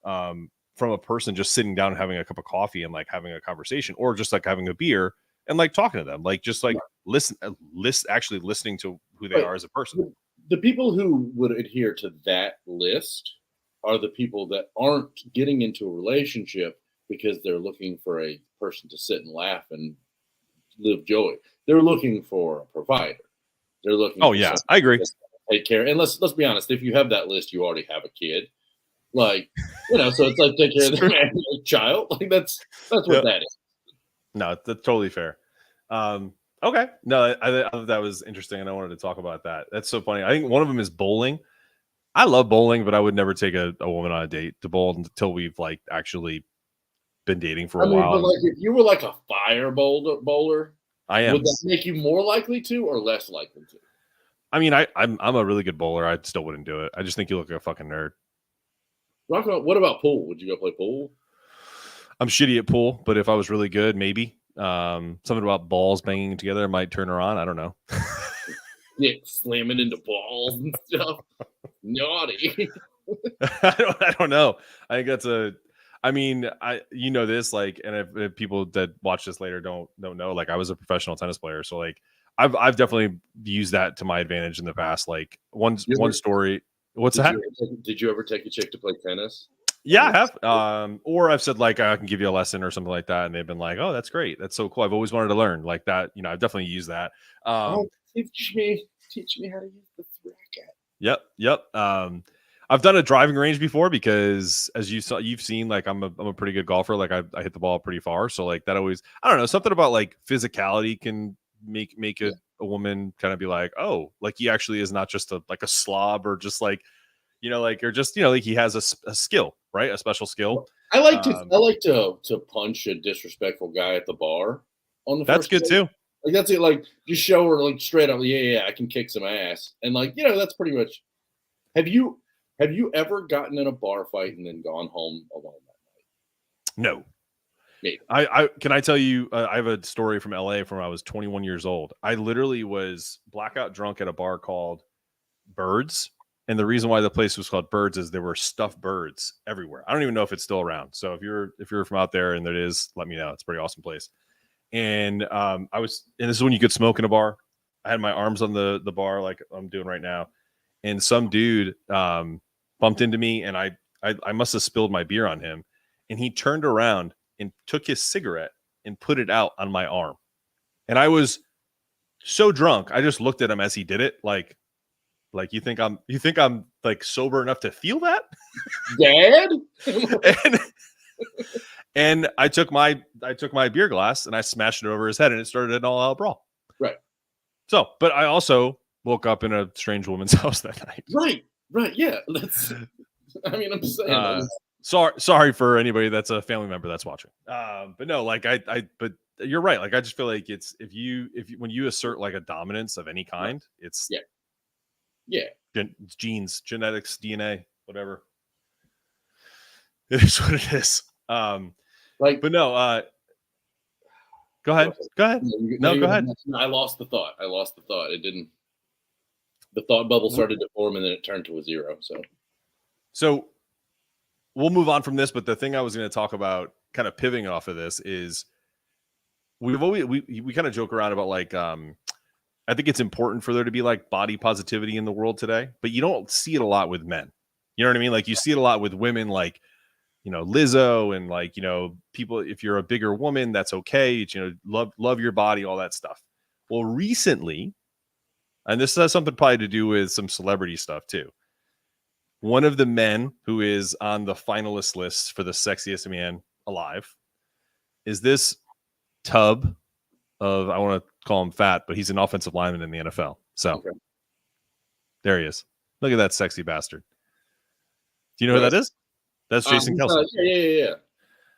S1: from a person just sitting down and having a cup of coffee and like having a conversation, or just like having a beer and like talking to them, like just like actually listening to who they are as a person.
S2: The people who would adhere to that list are the people that aren't getting into a relationship because they're looking for a person to sit and laugh and live joy. They're looking for a provider. They're looking.
S1: Oh yeah, I agree.
S2: Take care. And let's be honest. If you have that list, you already have a kid. Like, so it's like take care of the child. Like that's what that is.
S1: No, that's totally fair. Okay. No, I thought that was interesting, and I wanted to talk about that. That's so funny. I think one of them is bowling. I love bowling, but I would never take a woman on a date to bowl until we've like actually been dating for a while.
S2: But like if you were like a fire bowler,
S1: I am.
S2: Would that make you more likely to or less likely to?
S1: I mean, I'm a really good bowler. I still wouldn't do it. I just think you look like a fucking nerd.
S2: What about pool? Would you go play pool?
S1: I'm shitty at pool, but if I was really good, maybe. Something about balls banging together might turn her on. I don't know.
S2: Yeah, slamming into balls and stuff. Naughty.
S1: I don't know. I think that's this, like, and if people that watch this later don't know, like, I was a professional tennis player, so like I've definitely used that to my advantage in the past. Like one story. What's that?
S2: Did you ever take a chick to play tennis?
S1: Yeah, I have. Or I've said like I can give you a lesson or something like that, and they've been like, "Oh, that's great. That's so cool. I've always wanted to learn like that." I've definitely used that.
S2: Teach me how to use this racket.
S1: Yep. I've done a driving range before because, as you've seen, like I'm a pretty good golfer. Like I hit the ball pretty far, so like that always, I don't know, something about like physicality can make a woman kind of be like, oh, like he actually is not just a slob, or just like, like, or just, like he has a skill, right? A special skill.
S2: I like to punch a disrespectful guy at the bar on the
S1: That's good too.
S2: Like that's it. Like just show her like straight up, yeah, I can kick some ass, and like that's pretty much. Have you ever gotten in a bar fight and then gone home alone that night?
S1: No. I can I tell you, I have a story from LA from when I was 21 years old. I literally was blackout drunk at a bar called Birds. And the reason why the place was called Birds is there were stuffed birds everywhere. I don't even know if it's still around. So if you're from out there and there is, let me know. It's a pretty awesome place. And and this is when you could smoke in a bar. I had my arms on the bar like I'm doing right now. And some dude bumped into me, and I must have spilled my beer on him. And he turned around and took his cigarette and put it out on my arm. And I was so drunk, I just looked at him as he did it, like you think I'm like sober enough to feel that,
S2: Dad?
S1: and I took my beer glass and I smashed it over his head, and it started an all-out brawl.
S2: Right.
S1: So, but I also woke up in a strange woman's house that night.
S2: Right. Yeah. I'm just saying.
S1: Sorry for anybody that's a family member that's watching. But no, like but you're right. Like I just feel like it's if you when you assert like a dominance of any kind, it's genes, genetics, DNA, whatever. It is what it is. But no. Go ahead. Go ahead. No, go ahead.
S2: I lost the thought. It didn't. The thought bubble started to form, and then it turned to a zero. So
S1: we'll move on from this, but the thing I was going to talk about, kind of pivoting off of this, is we kind of joke around about like I think it's important for there to be like body positivity in the world today, but you don't see it a lot with men. You know what I mean? Like you see it a lot with women, like, you know, Lizzo and like, you know, people, if you're a bigger woman, that's okay. You know, love your body, all that stuff. Well, recently, and this has something probably to do with some celebrity stuff too. One of the men who is on the finalist list for the sexiest man alive is this tub of, I want to call him fat, but he's an offensive lineman in the NFL. So okay. There he is. Look at that sexy bastard. Do you know who that is? That's Jason Kelce.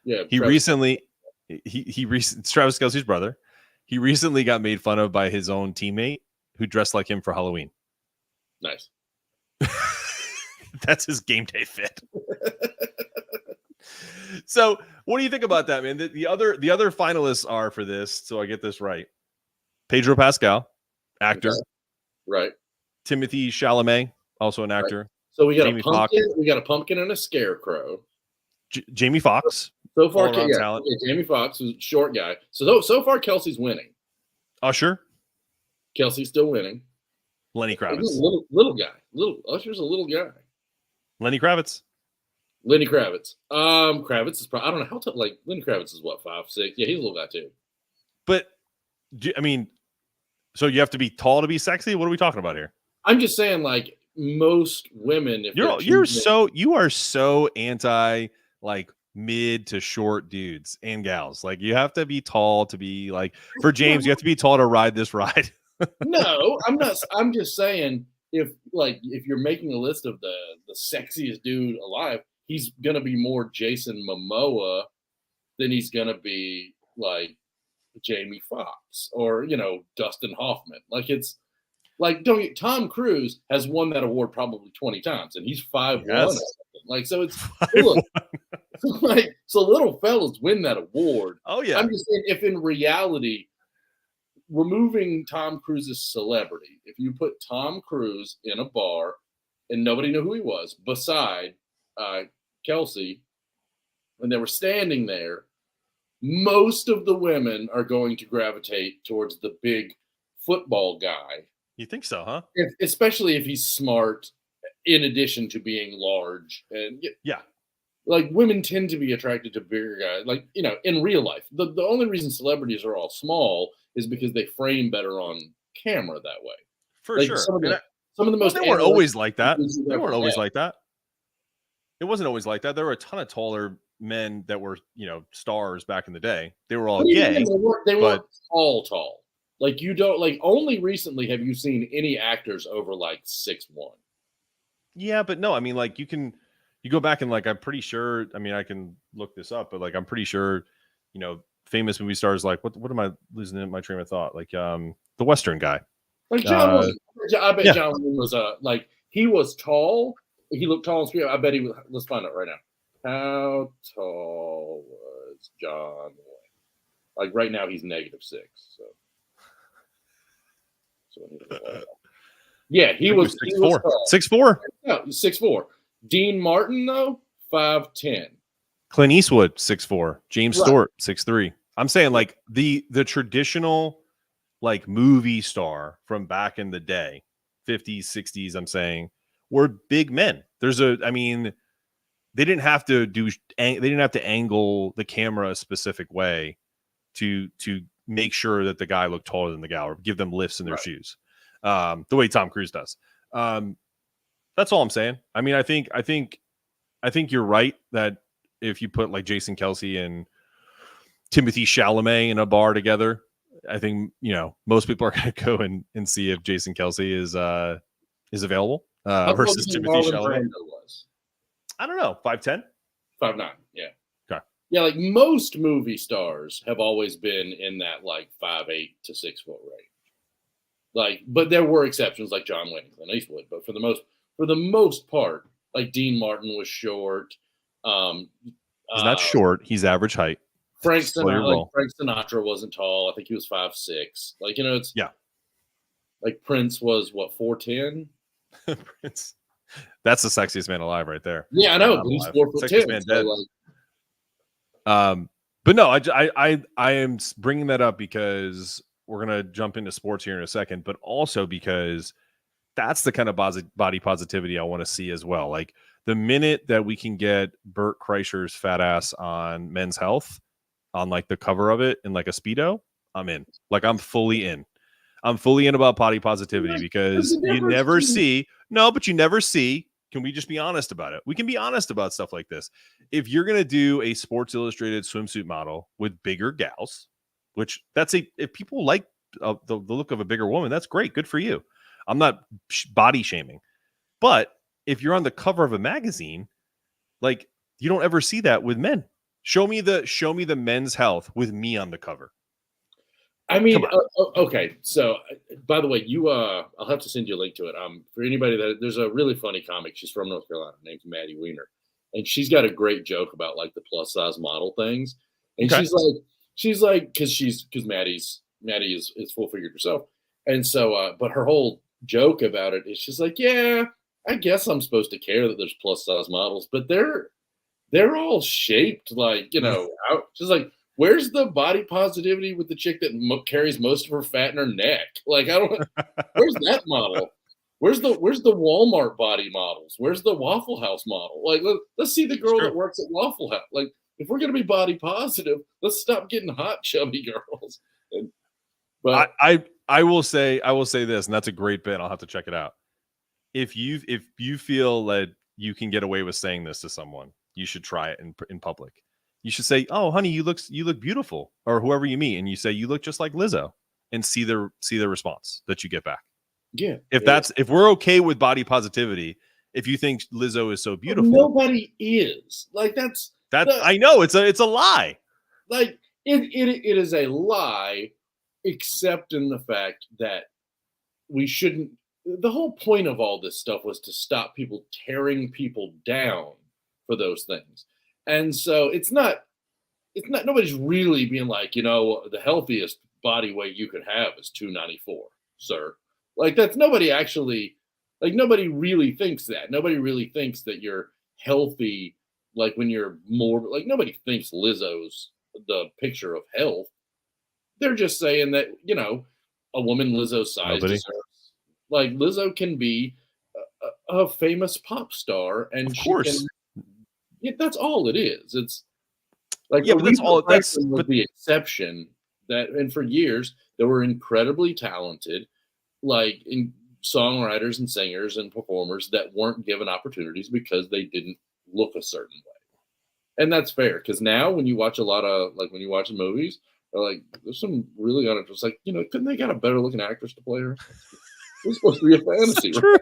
S2: Yeah.
S1: He recently, it's Travis Kelce's brother. He recently got made fun of by his own teammate who dressed like him for Halloween.
S2: Nice.
S1: That's his game day fit. So, what do you think about that, man? The other finalists are for this, so I get this right. Pedro Pascal, actor.
S2: Okay. Right.
S1: Timothy Chalamet, also an actor. Right.
S2: So we got Jamie a pumpkin. Foxx. We got a pumpkin and a scarecrow.
S1: Jamie Foxx.
S2: So far, Jamie Foxx is a short guy. So far, Kelsey's winning.
S1: Usher.
S2: Kelsey's still winning.
S1: Lenny Kravitz.
S2: Little guy. Usher's a little guy.
S1: Lenny Kravitz.
S2: Kravitz is probably, I don't know how to, like, Lenny Kravitz is what, 5'6"? Yeah, he's a little guy too.
S1: But I mean, so you have to be tall to be sexy? What are we talking about here?
S2: I'm just saying, like, most women, if
S1: you are so anti like mid to short dudes and gals. Like you have to be tall to be like, for James, you have to be tall to ride this ride.
S2: No, I'm not. I'm just saying, if you're making a list of the sexiest dude alive, he's gonna be more Jason Momoa than he's gonna be like Jamie Foxx or, you know, Dustin Hoffman. Like, it's like, Tom Cruise has won that award probably 20 times, and he's 5'1". Yes. Like, so it's look, so little fellas win that award.
S1: Oh yeah.
S2: I'm just saying, if in reality, removing Tom Cruise's celebrity, if you put Tom Cruise in a bar and nobody knew who he was beside Kelsey, and they were standing there, most of the women are going to gravitate towards the big football guy.
S1: You think so, huh?
S2: Especially if he's smart, in addition to being large. And
S1: yeah,
S2: like, women tend to be attracted to bigger guys. Like, you know, in real life, the only reason celebrities are all small is because they frame better on camera that way.
S1: For sure.
S2: Some of the most.
S1: They weren't always like that. They weren't always like that. It wasn't always like that. There were a ton of taller men that were, you know, stars back in the day. They were all gay.
S2: They weren't all tall. Like, you don't, like, only recently have you seen any actors over like 6'1".
S1: Yeah, but no, I mean, like, you go back and, like, I'm pretty sure, I mean, I can look this up, but like, I'm pretty sure, you know, famous movie stars, like, what am I losing my train of thought? Like, the Western guy.
S2: Like John I bet John Wayne was like, he was tall. He looked tall on screen. I bet he was. Let's find out right now. How tall was John Wayne? Like, right now, he's -6. Yeah, he was
S1: 6'4". 6'4".
S2: No, 6'4". Dean Martin, though, 5'10".
S1: Clint Eastwood, 6'4". James Stewart, 6'3". I'm saying, like, the traditional, like, movie star from back in the day, 50s, 60s, I'm saying, were big men. I mean, they didn't have to angle the camera a specific way to make sure that the guy looked taller than the gal or give them lifts in their shoes. The way Tom Cruise does. That's all I'm saying. I mean, I think you're right that if you put like Jason Kelce and Timothy Chalamet in a bar together, I think, you know, most people are going to go and see if Jason Kelce is available versus Timothy Chalamet. I don't know, 5'10",
S2: 5'9", yeah.
S1: Okay.
S2: Yeah, like, most movie stars have always been in that like 5'8" to 6 foot range. Like, but there were exceptions like John Wayne and Clint Eastwood, but for the most part, like, Dean Martin was short.
S1: He's not short. He's average height.
S2: Frank Sinatra wasn't tall. I think he was 5'6". Like, you know, it's
S1: yeah.
S2: Like, Prince was what, 4'10"?
S1: Prince. That's the sexiest man alive right there.
S2: Yeah, I know. But he's 4'10".
S1: Man
S2: So
S1: dead.
S2: like,
S1: But no, I am bringing that up because we're gonna jump into sports here in a second, but also because that's the kind of body positivity I want to see as well. Like the minute that we can get Bert Kreischer's fat ass on Men's Health on like the cover of it in like a Speedo, I'm in. Like I'm fully in. I'm fully in about body positivity because you never see. No, but you never see. Can we just be honest about it? We can be honest about stuff like this. If you're going to do a Sports Illustrated swimsuit model with bigger gals, which if people like the look of a bigger woman, that's great. Good for you. I'm not body shaming. But if you're on the cover of a magazine, like you don't ever see that with men. Show me the Men's Health with me on the cover.
S2: I mean, okay. So, by the way, I'll have to send you a link to it. For anybody there's a really funny comic. She's from North Carolina, named Maddie Weiner, and she's got a great joke about like the plus size model things. And
S1: okay.
S2: she's like, because Maddie is full figured herself, and so, but her whole joke about it is she's like, yeah, I guess I'm supposed to care that there's plus size models, but they're all shaped like, she's like, where's the body positivity with the chick that carries most of her fat in her neck? Like, where's that model? Where's the Walmart body models? Where's the Waffle House model? Like, let's see the girl that works at Waffle House. Like, if we're going to be body positive, let's stop getting hot, chubby girls. But
S1: I will say this, and that's a great bit. I'll have to check it out. If you feel that you can get away with saying this to someone, you should try it in public. You should say, "Oh, honey, you look beautiful," or whoever you meet, and you say, "You look just like Lizzo," and see the response that you get back.
S2: Yeah.
S1: If we're okay with body positivity, if you think Lizzo is so beautiful,
S2: nobody is. Like
S1: I know it's a lie.
S2: Like it is a lie, except in the fact that we shouldn't. The whole point of all this stuff was to stop people tearing people down for those things. And so it's not nobody's really being like, the healthiest body weight you could have is 294, sir. Like that's nobody really thinks that. Nobody really thinks that you're healthy. Like when you're more like nobody thinks Lizzo's the picture of health. They're just saying that, a woman Lizzo's size deserves. Like Lizzo can be a famous pop star, and
S1: of course.
S2: That's all it is. It's like
S1: but that's all. That's
S2: the exception. And for years there were incredibly talented, like in songwriters and singers and performers that weren't given opportunities because they didn't look a certain way. And that's fair because now when you watch when you watch movies, like there's some really just like couldn't they got a better looking actress to play her? It's supposed to be a fantasy. Right?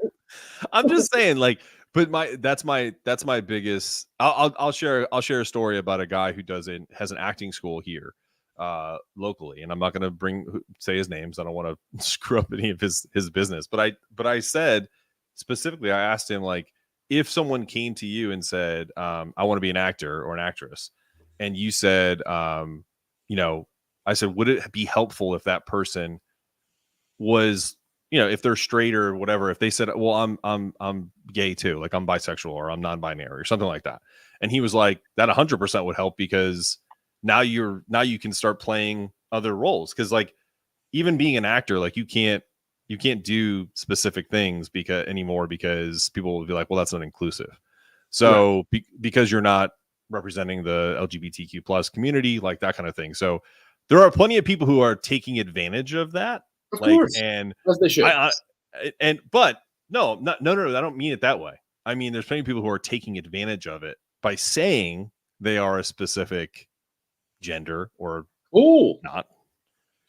S1: I'm just saying, like. But that's my biggest. I'll share a story about a guy who has an acting school here, locally, and I'm not going to say his names. I don't want to screw up any of his business. But I said specifically, I asked him like, if someone came to you and said, I want to be an actor or an actress, and you said, I said, would it be helpful if that person was, if they're straight or whatever, if they said, well, I'm gay too, like I'm bisexual or I'm non-binary or something like that. And he was like, that 100% would help because now you can start playing other roles. Cause like even being an actor, like you can't do specific things anymore because people will be like, well, that's not inclusive. So because you're not representing the LGBTQ plus community, like that kind of thing. So there are plenty of people who are taking advantage of that.
S2: Of course,
S1: and
S2: as they should.
S1: But no, I don't mean it that way. I mean, there's plenty of people who are taking advantage of it by saying they are a specific gender or not.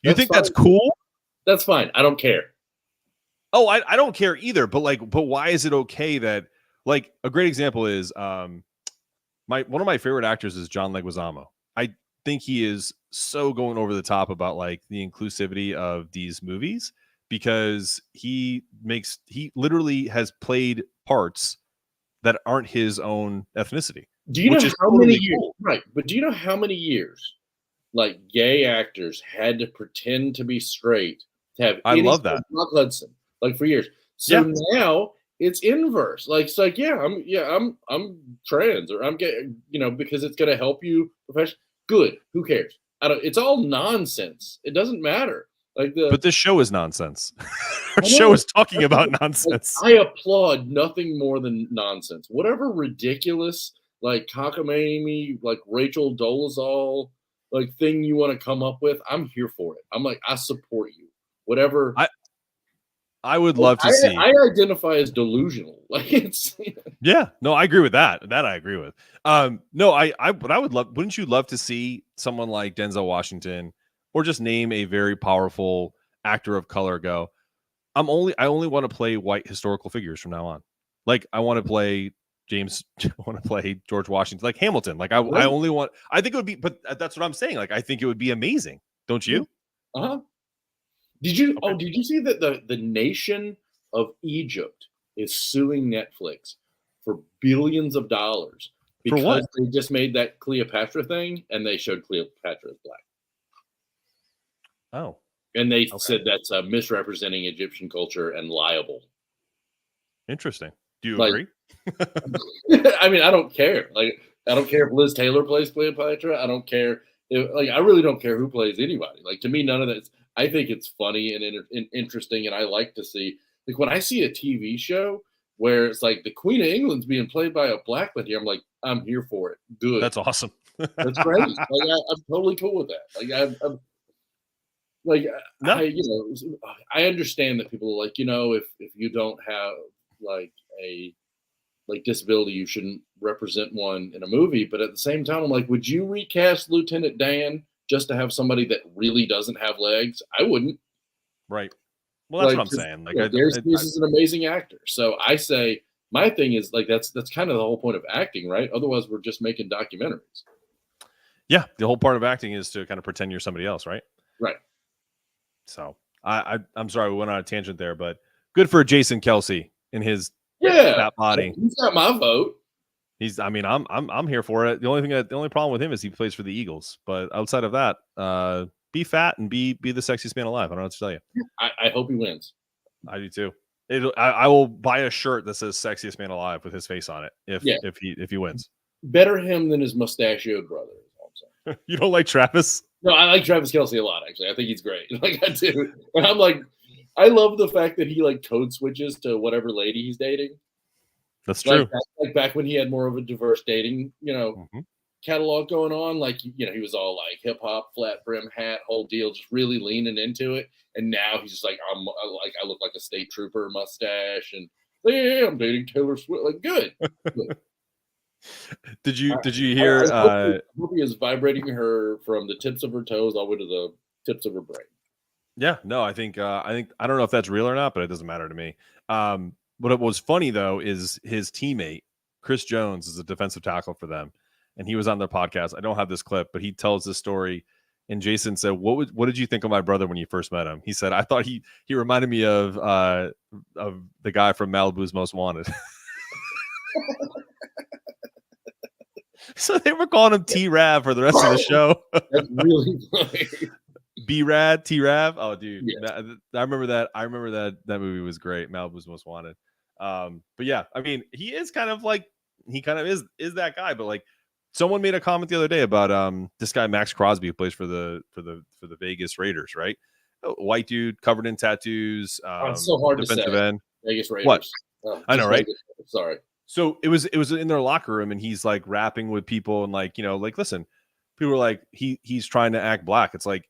S1: You think that's cool?
S2: That's fine. I don't care.
S1: Oh, I don't care either. But why is it okay that like a great example is one of my favorite actors is John Leguizamo. I think he is so going over the top about like the inclusivity of these movies because he literally has played parts that aren't his own ethnicity.
S2: Do you know how many years? Cool. Right, but do you know how many years like gay actors had to pretend to be straight to have?
S1: I love that.
S2: Mark Hudson, like for years. So now it's inverse. Like it's like, I'm trans or I'm gay, because it's gonna help you professionally. Good. Who cares? It's all nonsense. It doesn't matter.
S1: But this show is nonsense. Our show is talking about nonsense.
S2: I applaud nothing more than nonsense. Whatever ridiculous, like cockamamie, like Rachel Dolezal, like thing you want to come up with, I'm here for it. I'm like, I support you. Whatever.
S1: I would love to see.
S2: I identify as delusional. Like it's.
S1: Yeah, no, I agree with that. That I agree with. No, but I would love. Wouldn't you love to see someone like Denzel Washington, or just name a very powerful actor of color go? I only want to play white historical figures from now on. Like I want to play James. I want to play George Washington, like Hamilton. Like I only want. I think it would be. But that's what I'm saying. Like I think it would be amazing. Don't you?
S2: Uh-huh. Did you? Okay. Oh, did you see that the nation of Egypt is suing Netflix for billions of dollars because they just made that Cleopatra thing and they showed Cleopatra as black.
S1: Oh,
S2: and they said that's misrepresenting Egyptian culture and liable.
S1: Interesting. Do you agree?
S2: I mean, I don't care. Like, I don't care if Liz Taylor plays Cleopatra. I don't care. I really don't care who plays anybody. Like, to me, none of that. I think it's funny and interesting, and I like to see, like, when I see a TV show where it's like the Queen of England's being played by a black lady, I'm like, I'm here for it. Good.
S1: That's awesome.
S2: That's great. Like, I'm totally cool with that. Like, I'm like, no. I understand that people are like, if you don't have like a disability, you shouldn't represent one in a movie. But at the same time, I'm like, would you recast Lieutenant Dan just to have somebody that really doesn't have legs? I wouldn't.
S1: Right. Well, that's what I'm saying. Like,
S2: Gary Sinise is an amazing actor. So I say my thing is like that's kind of the whole point of acting, right? Otherwise, we're just making documentaries.
S1: Yeah, the whole part of acting is to kind of pretend you're somebody else, right?
S2: Right.
S1: So I'm sorry we went on a tangent there, but good for Jason Kelce in his fat body.
S2: He's got my vote.
S1: I'm here for it. The only problem with him is he plays for the Eagles. But outside of that, be fat and be the sexiest man alive. I don't know what to tell you.
S2: I hope he wins.
S1: I do too. I will buy a shirt that says "sexiest man alive" with his face on it if he wins.
S2: Better him than his mustachioed brother.
S1: You don't like Travis?
S2: No, I like Travis Kelce a lot. Actually, I think he's great. Like I do. And I'm like, I love the fact that he like code switches to whatever lady he's dating.
S1: That's true.
S2: Like back when he had more of a diverse dating, catalog going on. Like he was all like hip hop, flat brim hat, whole deal, just really leaning into it. And now he's just like, I look like a state trooper mustache, and I'm dating Taylor Swift. Like good.
S1: Did you hear?
S2: I hope he is vibrating her from the tips of her toes all the way to the tips of her brain.
S1: Yeah, no, I think I don't know if that's real or not, but it doesn't matter to me. What was funny though is his teammate Chris Jones is a defensive tackle for them, and he was on their podcast. I don't have this clip, but he tells this story. And Jason said, "What did you think of my brother when you first met him?" He said, "I thought he reminded me of the guy from Malibu's Most Wanted." So they were calling him T-Rav for the rest of the show.
S2: That's really funny.
S1: B-Rad, T-Rav. Oh, dude.
S2: Yeah.
S1: I remember that. That movie was great. Malibu's Most Wanted. But yeah, I mean, he is kind of is that guy. But like, someone made a comment the other day about this guy Max Crosby who plays for the Vegas Raiders, right? A white dude covered in tattoos.
S2: It's so hard to say.
S1: End.
S2: Vegas Raiders.
S1: What? I know, right?
S2: Sorry.
S1: So it was in their locker room, and he's like rapping with people, and like listen, people are like he's trying to act black. It's like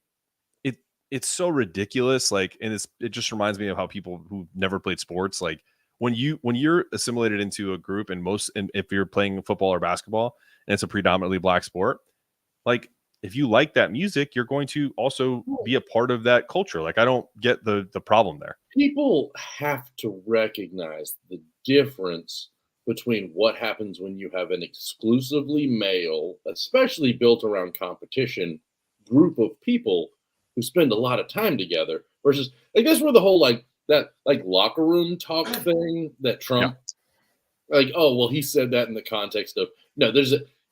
S1: it's so ridiculous. Like, and it just reminds me of how people who never played sports, like when you're assimilated into a group, and if you're playing football or basketball, and it's a predominantly black sport, like if you like that music, you're going to also be a part of that culture. Like, I don't get the problem there.
S2: People have to recognize the difference between what happens when you have an exclusively male, especially built around competition, group of people who spend a lot of time together versus like that's where the whole that locker room talk thing that Trump oh well he said that in the context of no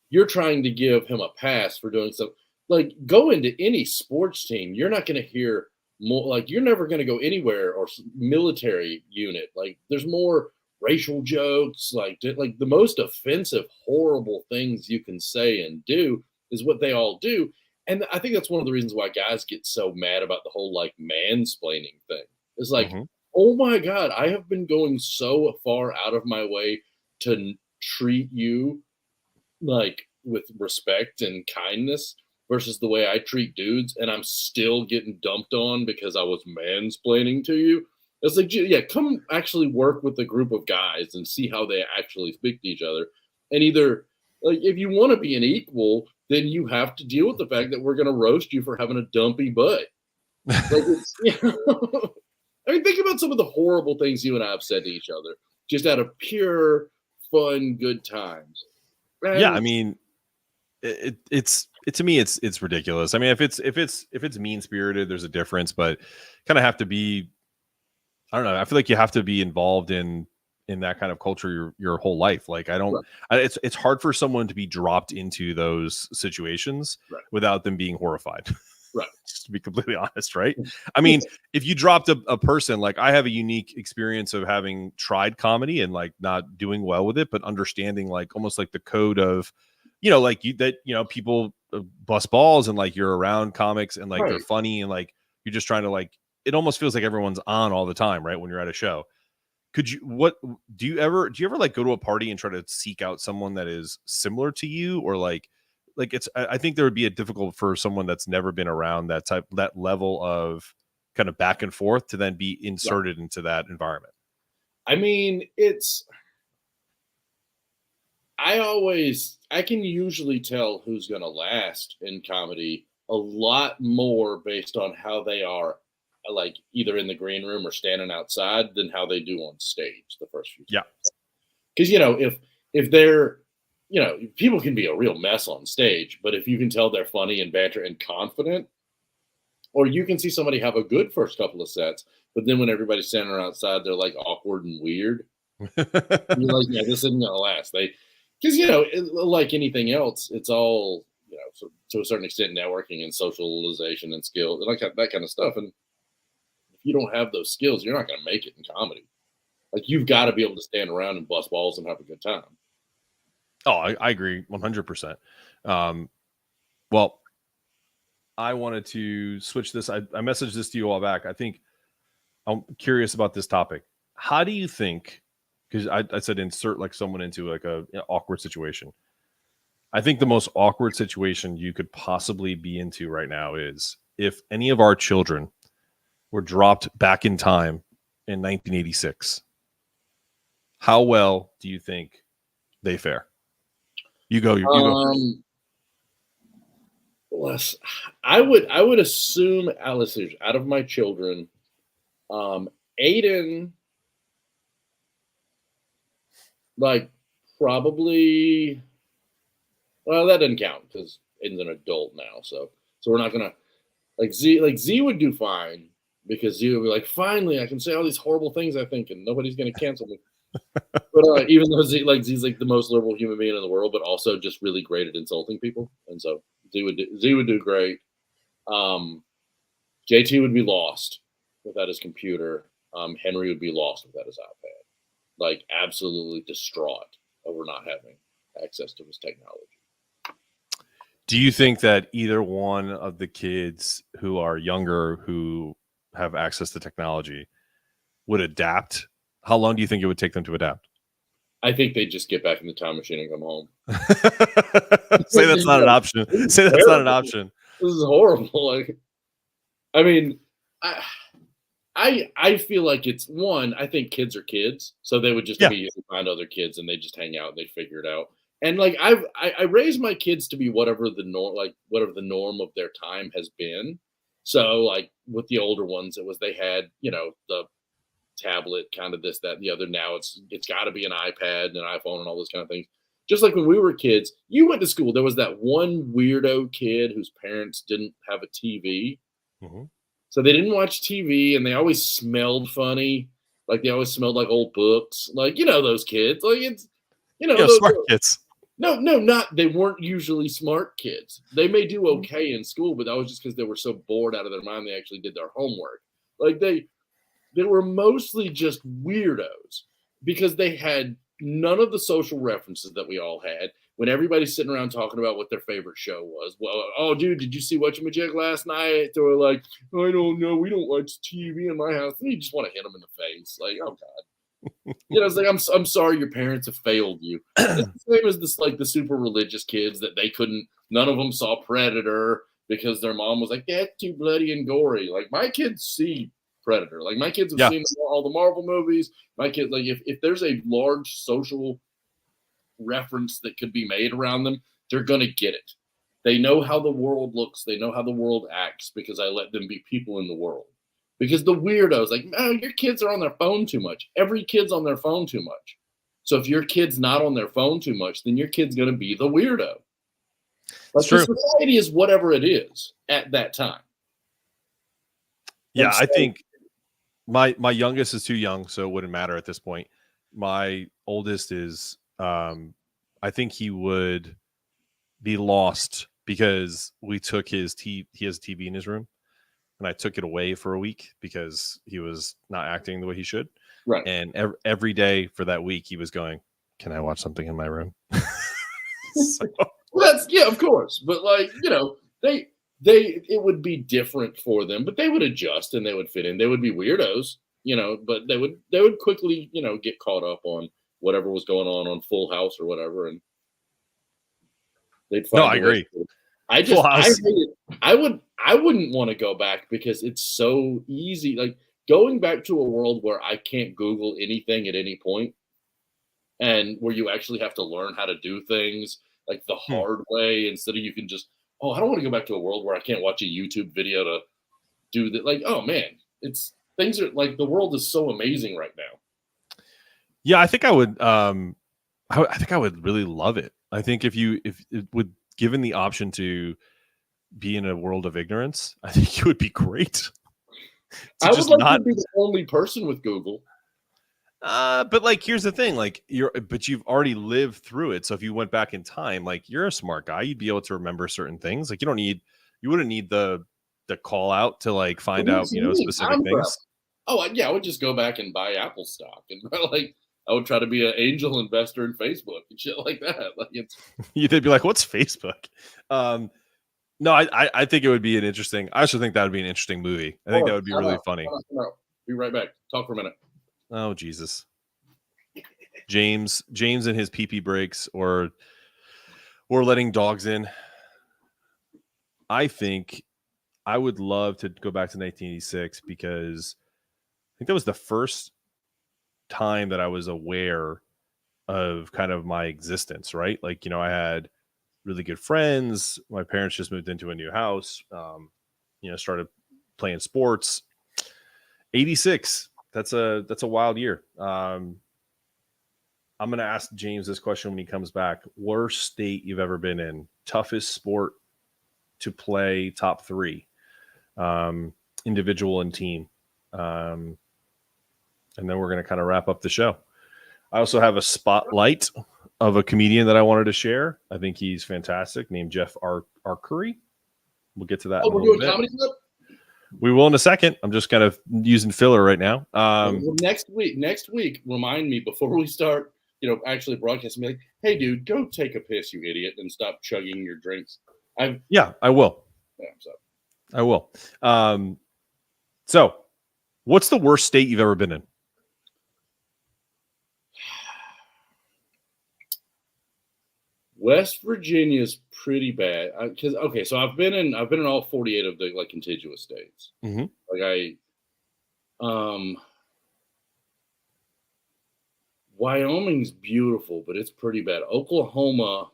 S2: you're trying to give him a pass for doing something. Like, go into any sports team, you're not going to hear more, like you're never going to go anywhere, or military unit, like there's more racial jokes, like the most offensive, horrible things you can say and do is what they all do. And I think that's one of the reasons why guys get so mad about the whole like mansplaining thing. It's like, oh my God, I have been going so far out of my way to treat you like with respect and kindness versus the way I treat dudes, and I'm still getting dumped on because I was mansplaining to you. It's like, yeah, come actually work with a group of guys and see how they actually speak to each other. And either, like, if you want to be an equal, then you have to deal with the fact that we're going to roast you for having a dumpy butt. Like, it's, I mean, think about some of the horrible things you and I have said to each other, just out of pure fun, good times. And
S1: yeah, I mean, it's to me, it's ridiculous. I mean, if it's mean spirited, there's a difference, but kind of have to be. I don't know. I feel like you have to be involved in that kind of culture your whole life. Like it's hard for someone to be dropped into those situations without them being horrified.
S2: Right.
S1: Just to be completely honest, right? I mean, if you dropped a person, like I have a unique experience of having tried comedy and like not doing well with it, but understanding like almost like the code of, like people bust balls and like you're around comics and like they're funny and like you're just trying to like, it almost feels like everyone's on all the time, right? When you're at a show. Do you ever like go to a party and try to seek out someone that is similar to you, or like I think there would be a difficult for someone that's never been around that level of kind of back and forth to then be inserted into that environment.
S2: I mean, I can usually tell who's going to last in comedy a lot more based on how they are, like either in the green room or standing outside, than how they do on stage the first few times. Because, if they're, people can be a real mess on stage, but if you can tell they're funny and banter and confident, or you can see somebody have a good first couple of sets, but then when everybody's standing outside, they're like awkward and weird. You're like, yeah, this isn't gonna last. Because like anything else, it's all so, to a certain extent, networking and socialization and skill, and like that kind of stuff. And if you don't have those skills, you're not gonna make it in comedy. Like, you've got to be able to stand around and bust balls and have a good time.
S1: Oh, I agree 100%. Well, I wanted to switch this. I messaged this to you a while back. I think I'm curious about this topic. How do you think, because I said insert like someone into like a awkward situation. I think the most awkward situation you could possibly be into right now is if any of our children were dropped back in time in 1986. How well do you think they fare? You go.
S2: I would assume, Alice, out of my children, Aiden, like, probably. Well, that doesn't count because Aiden's an adult now, so we're not gonna Z would do fine because Z would be like, finally, I can say all these horrible things I think, and nobody's gonna cancel me. But even though Z's like the most liberal human being in the world, but also just really great at insulting people, and so Z would do great. JT would be lost without his computer. Henry would be lost without his iPad, like absolutely distraught over not having access to his technology.
S1: Do you think that either one of the kids who are younger who have access to technology would adapt? How long do you think it would take them to adapt?
S2: I think they'd just get back in the time machine and come home.
S1: Say that's not an option. Say that's not an option.
S2: This is horrible. Like, I mean, I feel like it's one. I think kids are kids, so they would just immediately find other kids and they just hang out and they figure it out. And like I raised my kids to be whatever the norm of their time has been. So like with the older ones, it was they had the tablet, kind of this, that, and the other. Now it's got to be an iPad and an iPhone and all those kind of things. Just like when we were kids, you went to school, there was that one weirdo kid whose parents didn't have a TV. Mm-hmm. So they didn't watch TV and they always smelled funny. Like they always smelled like old books. Like, those kids. Like it's, those
S1: smart kids.
S2: No, they weren't usually smart kids. They may do okay in school, but that was just because they were so bored out of their mind they actually did their homework. Like they were mostly just weirdos. because they had none of the social references that we all had. When everybody's sitting around talking about what their favorite show was. Well, oh, dude, did you see Whatchamajig last night? They were like, I don't know. We don't watch TV in my house. And you just want to hit them in the face. Like, oh, God. It's like, I'm sorry your parents have failed you. It's the same as this, like, the super religious kids that they couldn't, none of them saw Predator because their mom was like, that's too bloody and gory. Like, my kids see Predator. Like, my kids have seen all the Marvel movies. My kids, like, if there's a large social reference that could be made around them, they're going to get it. They know how the world looks. They know how the world acts because I let them be people in the world. Because the weirdos, like, oh, your kids are on their phone too much. Every kid's on their phone too much. So if your kid's not on their phone too much, then your kid's going to be the weirdo. Like, the society is whatever it is at that time.
S1: Yeah, so, I think my youngest is too young, so it wouldn't matter at this point. My oldest is I think he would be lost because we took he has a TV in his room, and I took it away for a week because he was not acting the way he should.
S2: Right.
S1: And every day for that week, he was going, "Can I watch something in my room?" So.
S2: Well, that's, yeah, of course. But, like, you know, it would be different for them, but they would adjust and they would fit in. They would be weirdos, you know, but they would quickly, you know, get caught up on whatever was going on Full House or whatever, and they'd find.
S1: No, I agree.
S2: I wouldn't want to go back because it's so easy. Like, going back to a world where I can't Google anything at any point, and where you actually have to learn how to do things like the hard way instead of you can just, I don't want to go back to a world where I can't watch a YouTube video to do that. Like, oh man, things are like, the world is so amazing right now.
S1: Yeah, I think I would. I think I would really love it. I think if it would, given the option to be in a world of ignorance, I think it would be great.
S2: I would like to be the only person with Google.
S1: But like, here's the thing: like, you've already lived through it. So if you went back in time, like, you're a smart guy, you'd be able to remember certain things. Like, you wouldn't need the call out to, like, find out, you know, specific things.
S2: Oh yeah, I would just go back and buy Apple stock, and like, I would try to be an angel investor in Facebook and shit like that. Like,
S1: they'd be like, "What's Facebook?" No, I think it would be an interesting. I also think that would be an interesting movie. I think that would be really funny.
S2: Be right back. Talk for a minute.
S1: Oh Jesus, James and his pee-pee breaks, or letting dogs in. I think I would love to go back to 1986 because I think that was the first time that I was aware of kind of my existence, right? Like, you know, I had really good friends. My parents just moved into a new house, you know, started playing sports. 86. That's a wild year. I'm going to ask James this question when he comes back. Worst state you've ever been in, toughest sport to play, top 3, individual and team. And then we're going to kind of wrap up the show. I also have a spotlight of a comedian that I wanted to share. I think he's fantastic, named Jeff Arcuri. We'll get to that.
S2: We're doing comedy club?
S1: We will in a second. I'm just kind of using filler right now.
S2: Next week, remind me before we start, you know, actually broadcasting, be like, hey, dude, go take a piss, you idiot, and stop chugging your drinks.
S1: I will.
S2: Yeah,
S1: I will. So, what's the worst state you've ever been in?
S2: West Virginia is pretty bad because so I've been in all 48 of the, like, contiguous states.
S1: Mm-hmm.
S2: Like, Wyoming's beautiful, but it's pretty bad. Oklahoma's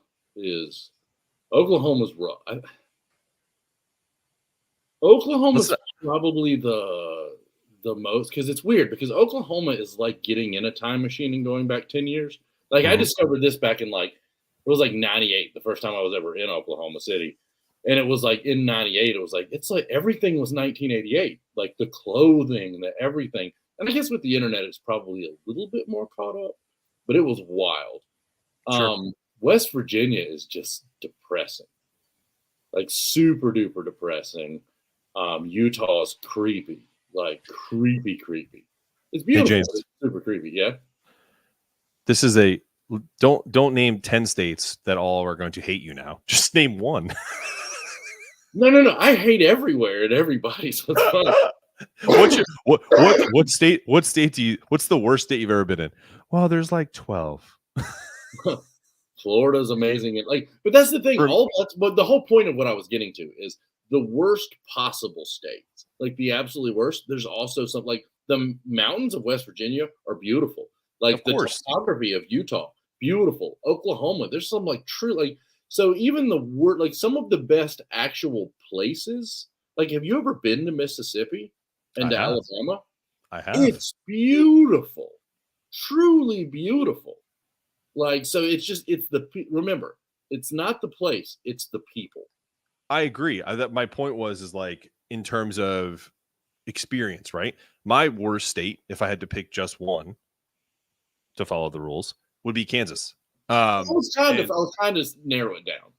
S2: rough. Oklahoma's probably the most, because it's weird because Oklahoma is like getting in a time machine and going back 10 years. Like, I discovered this back in, like, it was like 98, the first time I was ever in Oklahoma City. And it was like in 98, it was like, it's like everything was 1988, like the clothing, the everything. And I guess with the internet, it's probably a little bit more caught up, but it was wild. Sure. West Virginia is just depressing, like super duper depressing. Utah is creepy, like creepy. It's beautiful, but it's super creepy. Yeah.
S1: This is a don't name 10 states that all are going to hate you now. Just name one.
S2: No. I hate everywhere and everybody. So it's fun.
S1: What state what's the worst state you've ever been in? Well, there's like 12.
S2: Florida's amazing. And but that's the thing. But the whole point of what I was getting to is the worst possible states, like the absolutely worst. There's also some, like the mountains of West Virginia are beautiful. Like the topography of Utah, beautiful. Oklahoma, there's some like true, like, so even the word, like some of the best actual places. Like, have you ever been to Mississippi and to Alabama?
S1: I have.
S2: It's beautiful, truly beautiful. Like, so remember, it's not the place, it's the people.
S1: I agree. My point is like, in terms of experience, right? My worst state, if I had to pick just one to follow the rules, would be Kansas. I was trying
S2: to narrow it down.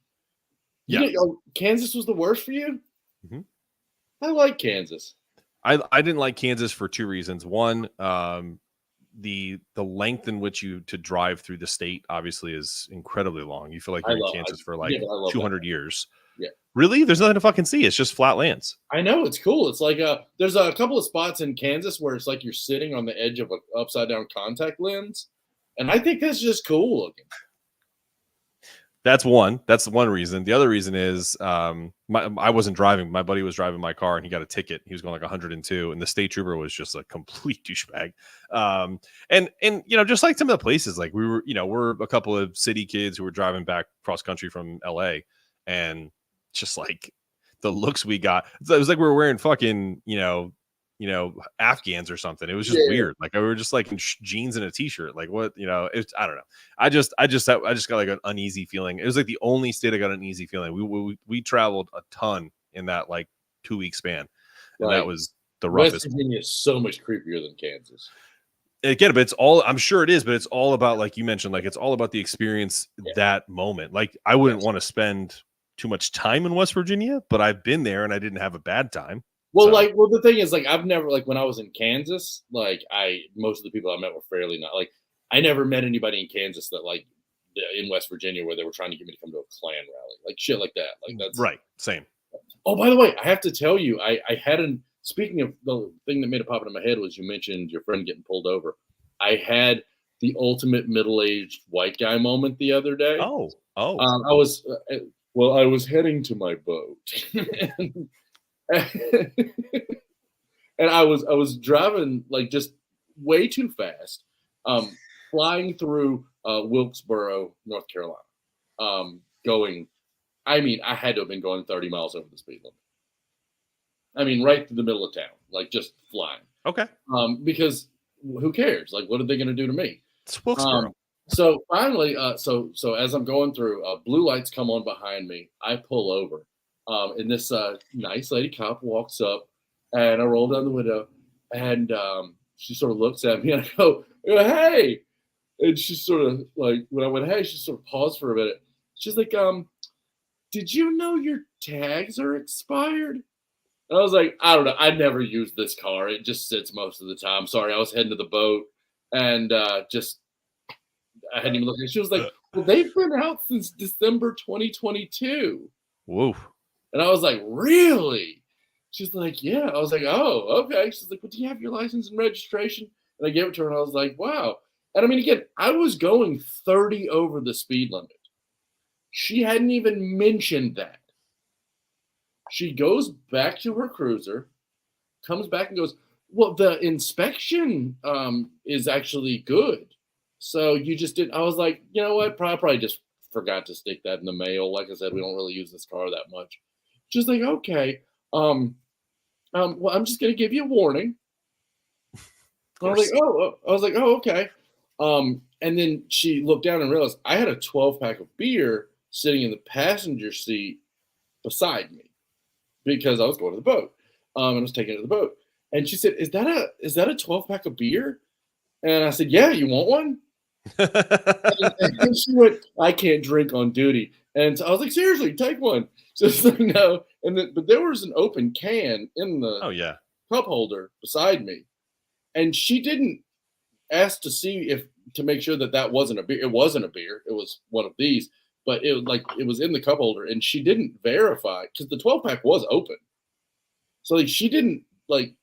S1: Yeah.
S2: Kansas was the worst for you?
S1: Mm-hmm.
S2: I like Kansas.
S1: I didn't like Kansas for two reasons. One, the length in which to drive through the state obviously is incredibly long. You feel like you're in Kansas for like 200 years.
S2: Yeah.
S1: Really? There's nothing to fucking see. It's just flat lands.
S2: I know, it's cool. It's like there's a couple of spots in Kansas where it's like you're sitting on the edge of an upside down contact lens, and I think that's just cool looking.
S1: That's one. That's the one reason. The other reason is I wasn't driving. My buddy was driving my car, and he got a ticket. He was going like 102, and the state trooper was just a complete douchebag. And just like some of the places, like we're a couple of city kids who were driving back cross country from LA, and just like the looks we got, it was like we were wearing fucking Afghans or something. It was just weird. Like we were just like in jeans and a t-shirt. Like what, I don't know. I just got like an uneasy feeling. It was like the only state I got an uneasy feeling. We traveled a ton in that like 2-week span, and that was the roughest.
S2: West Virginia is so much creepier than Kansas.
S1: Again, but I'm sure it is, but it's all about, like you mentioned, like it's all about the experience that moment. Like I wouldn't want to spend too much time in West Virginia, but I've been there and I didn't have a bad time.
S2: Well, the thing is, like, I've never, like, when I was in Kansas, like, most of the people I met were fairly not, like, I never met anybody in Kansas that, like, in West Virginia where they were trying to get me to come to a Klan rally, like, shit like that. Like, that's
S1: right. Same.
S2: Oh, by the way, I have to tell you, I hadn't, speaking of the thing that made it pop into my head was you mentioned your friend getting pulled over. I had the ultimate middle-aged white guy moment the other day. I was heading to my boat. And I was driving like just way too fast, flying through Wilkesboro, North Carolina, I had to have been going 30 miles over the speed limit. I mean, right through the middle of town, like just flying.
S1: Okay.
S2: Because who cares? Like, what are they going to do to me?
S1: It's Wilkesboro.
S2: So finally, so as I'm going through, blue lights come on behind me. I pull over. And this nice lady cop walks up, and I roll down the window, and she sort of looks at me, and I go, "Hey!" And she sort of like, when I went, "Hey," she sort of paused for a minute. She's like, "Did you know your tags are expired?" And I was like, "I don't know. I never use this car. It just sits most of the time. Sorry, I was heading to the boat, and I hadn't even looked at it." She was like, "Well, they've been out since December 2022."
S1: Whoa.
S2: And I was like, "Really?" She's like, "Yeah." I was like, "Oh, okay." She's like, "Well, do you have your license and registration?" And I gave it to her, and I was like, "Wow." And I mean, again, I was going 30 over the speed limit. She hadn't even mentioned that. She goes back to her cruiser, comes back and goes, "Well, the inspection is actually good. So you just did." I was like, "You know what? Probably just forgot to stick that in the mail. Like I said, we don't really use this car that much." She's like, "Okay, well, I'm just gonna give you a warning." I was like, "Oh, okay." And then she looked down and realized I had a 12-pack of beer sitting in the passenger seat beside me because I was going to the boat. And I was taking it to the boat. And she said, "Is that a 12-pack of beer?" And I said, "Yeah, you want one?" and she went, "I can't drink on duty." And so I was like, "Seriously, take one." Just like, no. But there was an open can in the cup holder beside me. And she didn't ask to see if to make sure that wasn't a beer. It wasn't a beer. It was one of these, but it was in the cup holder, and she didn't verify because the 12-pack was open. So like she didn't like,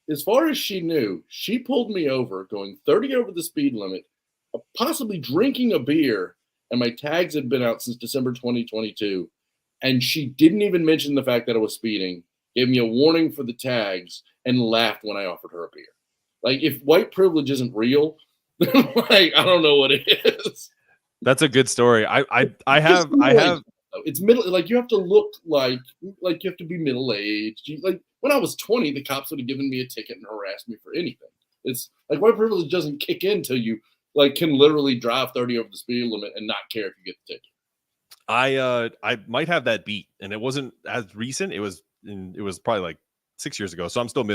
S2: as far as she knew, she pulled me over going 30 over the speed limit, possibly drinking a beer, and my tags had been out since December 2022. And she didn't even mention the fact that I was speeding, gave me a warning for the tags, and laughed when I offered her a beer. Like, if white privilege isn't real, like, I don't know what it is.
S1: That's a good story. I have
S2: it's middle, like you have to look like you have to be middle aged. Like when I was 20, the cops would have given me a ticket and harassed me for anything. It's like white privilege doesn't kick in until you like can literally drive 30 over the speed limit and not care if you get the ticket.
S1: I might have that beat, and it wasn't as recent. It was probably like 6 years ago. So I'm still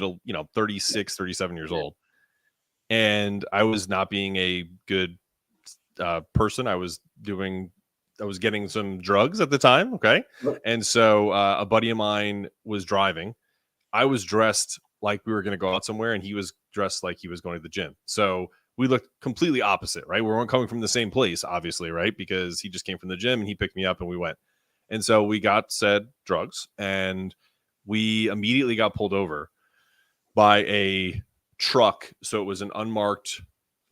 S1: 36, 37 years old. And I was not being a good person. I was getting some drugs at the time. Okay. And so a buddy of mine was driving. I was dressed like we were going to go out somewhere, and he was dressed like he was going to the gym. So we looked completely opposite, right? We weren't coming from the same place, obviously, right? Because he just came from the gym and he picked me up and we went. And so we got said drugs, and we immediately got pulled over by a truck. So it was an unmarked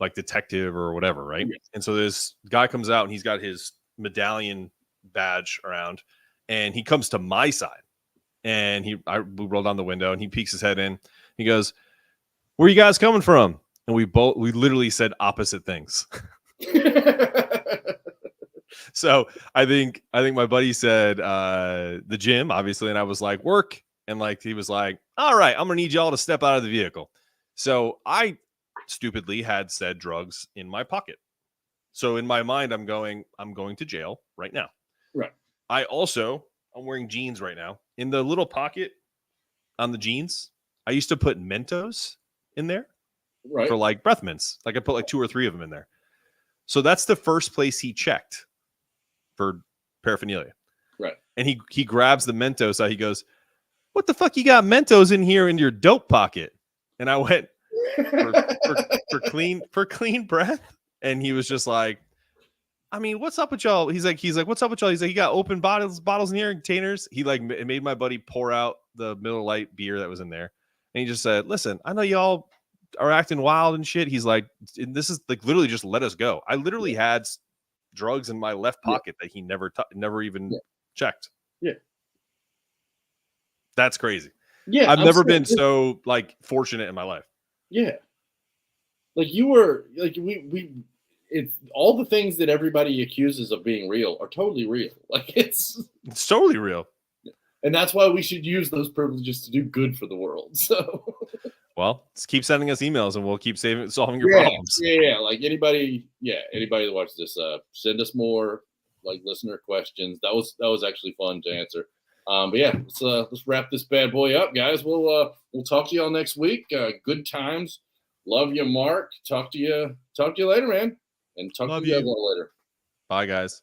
S1: like detective or whatever, right? Yes. And so this guy comes out and he's got his medallion badge around, and he comes to my side, and we roll down the window and he peeks his head in. He goes, "Where are you guys coming from?" And we literally said opposite things. So I think my buddy said the gym, obviously, and I was like, work. And like he was like, all right, I'm gonna need y'all to step out of the vehicle. So I stupidly had said drugs in my pocket. So in my mind, I'm going to jail right now.
S2: Right.
S1: I'm wearing jeans right now. In the little pocket on the jeans, I used to put Mentos in there. Right. For like breath mints. Like I put like 2 or 3 of them in there. So that's the first place he checked for paraphernalia.
S2: Right.
S1: And he grabs the Mentos out. He goes, "What the fuck you got Mentos in here in your dope pocket?" And I went, for clean breath. And he was just like, I mean, what's up with y'all? He's like, what's up with y'all? He's like, you got open bottles in here, containers. He like made my buddy pour out the Miller Lite beer that was in there. And he just said, "Listen, I know y'all are acting wild and shit." He's like, "This is like literally just let us go." I literally had drugs in my left pocket that he never even checked.
S2: Yeah.
S1: That's crazy.
S2: Yeah.
S1: I've never been so like fortunate in my life.
S2: Yeah. Like you were like, it's all the things that everybody accuses of being real are totally real. Like it's
S1: totally real.
S2: And that's why we should use those privileges to do good for the world. So,
S1: well, just keep sending us emails and we'll keep solving your problems.
S2: Yeah. Like anybody that watches this, send us more like listener questions. That was actually fun to answer. But yeah, let's wrap this bad boy up, guys. We'll talk to y'all next week. Good times. Love you, Mark. Talk to you later, man. And talk to you guys later.
S1: Bye, guys.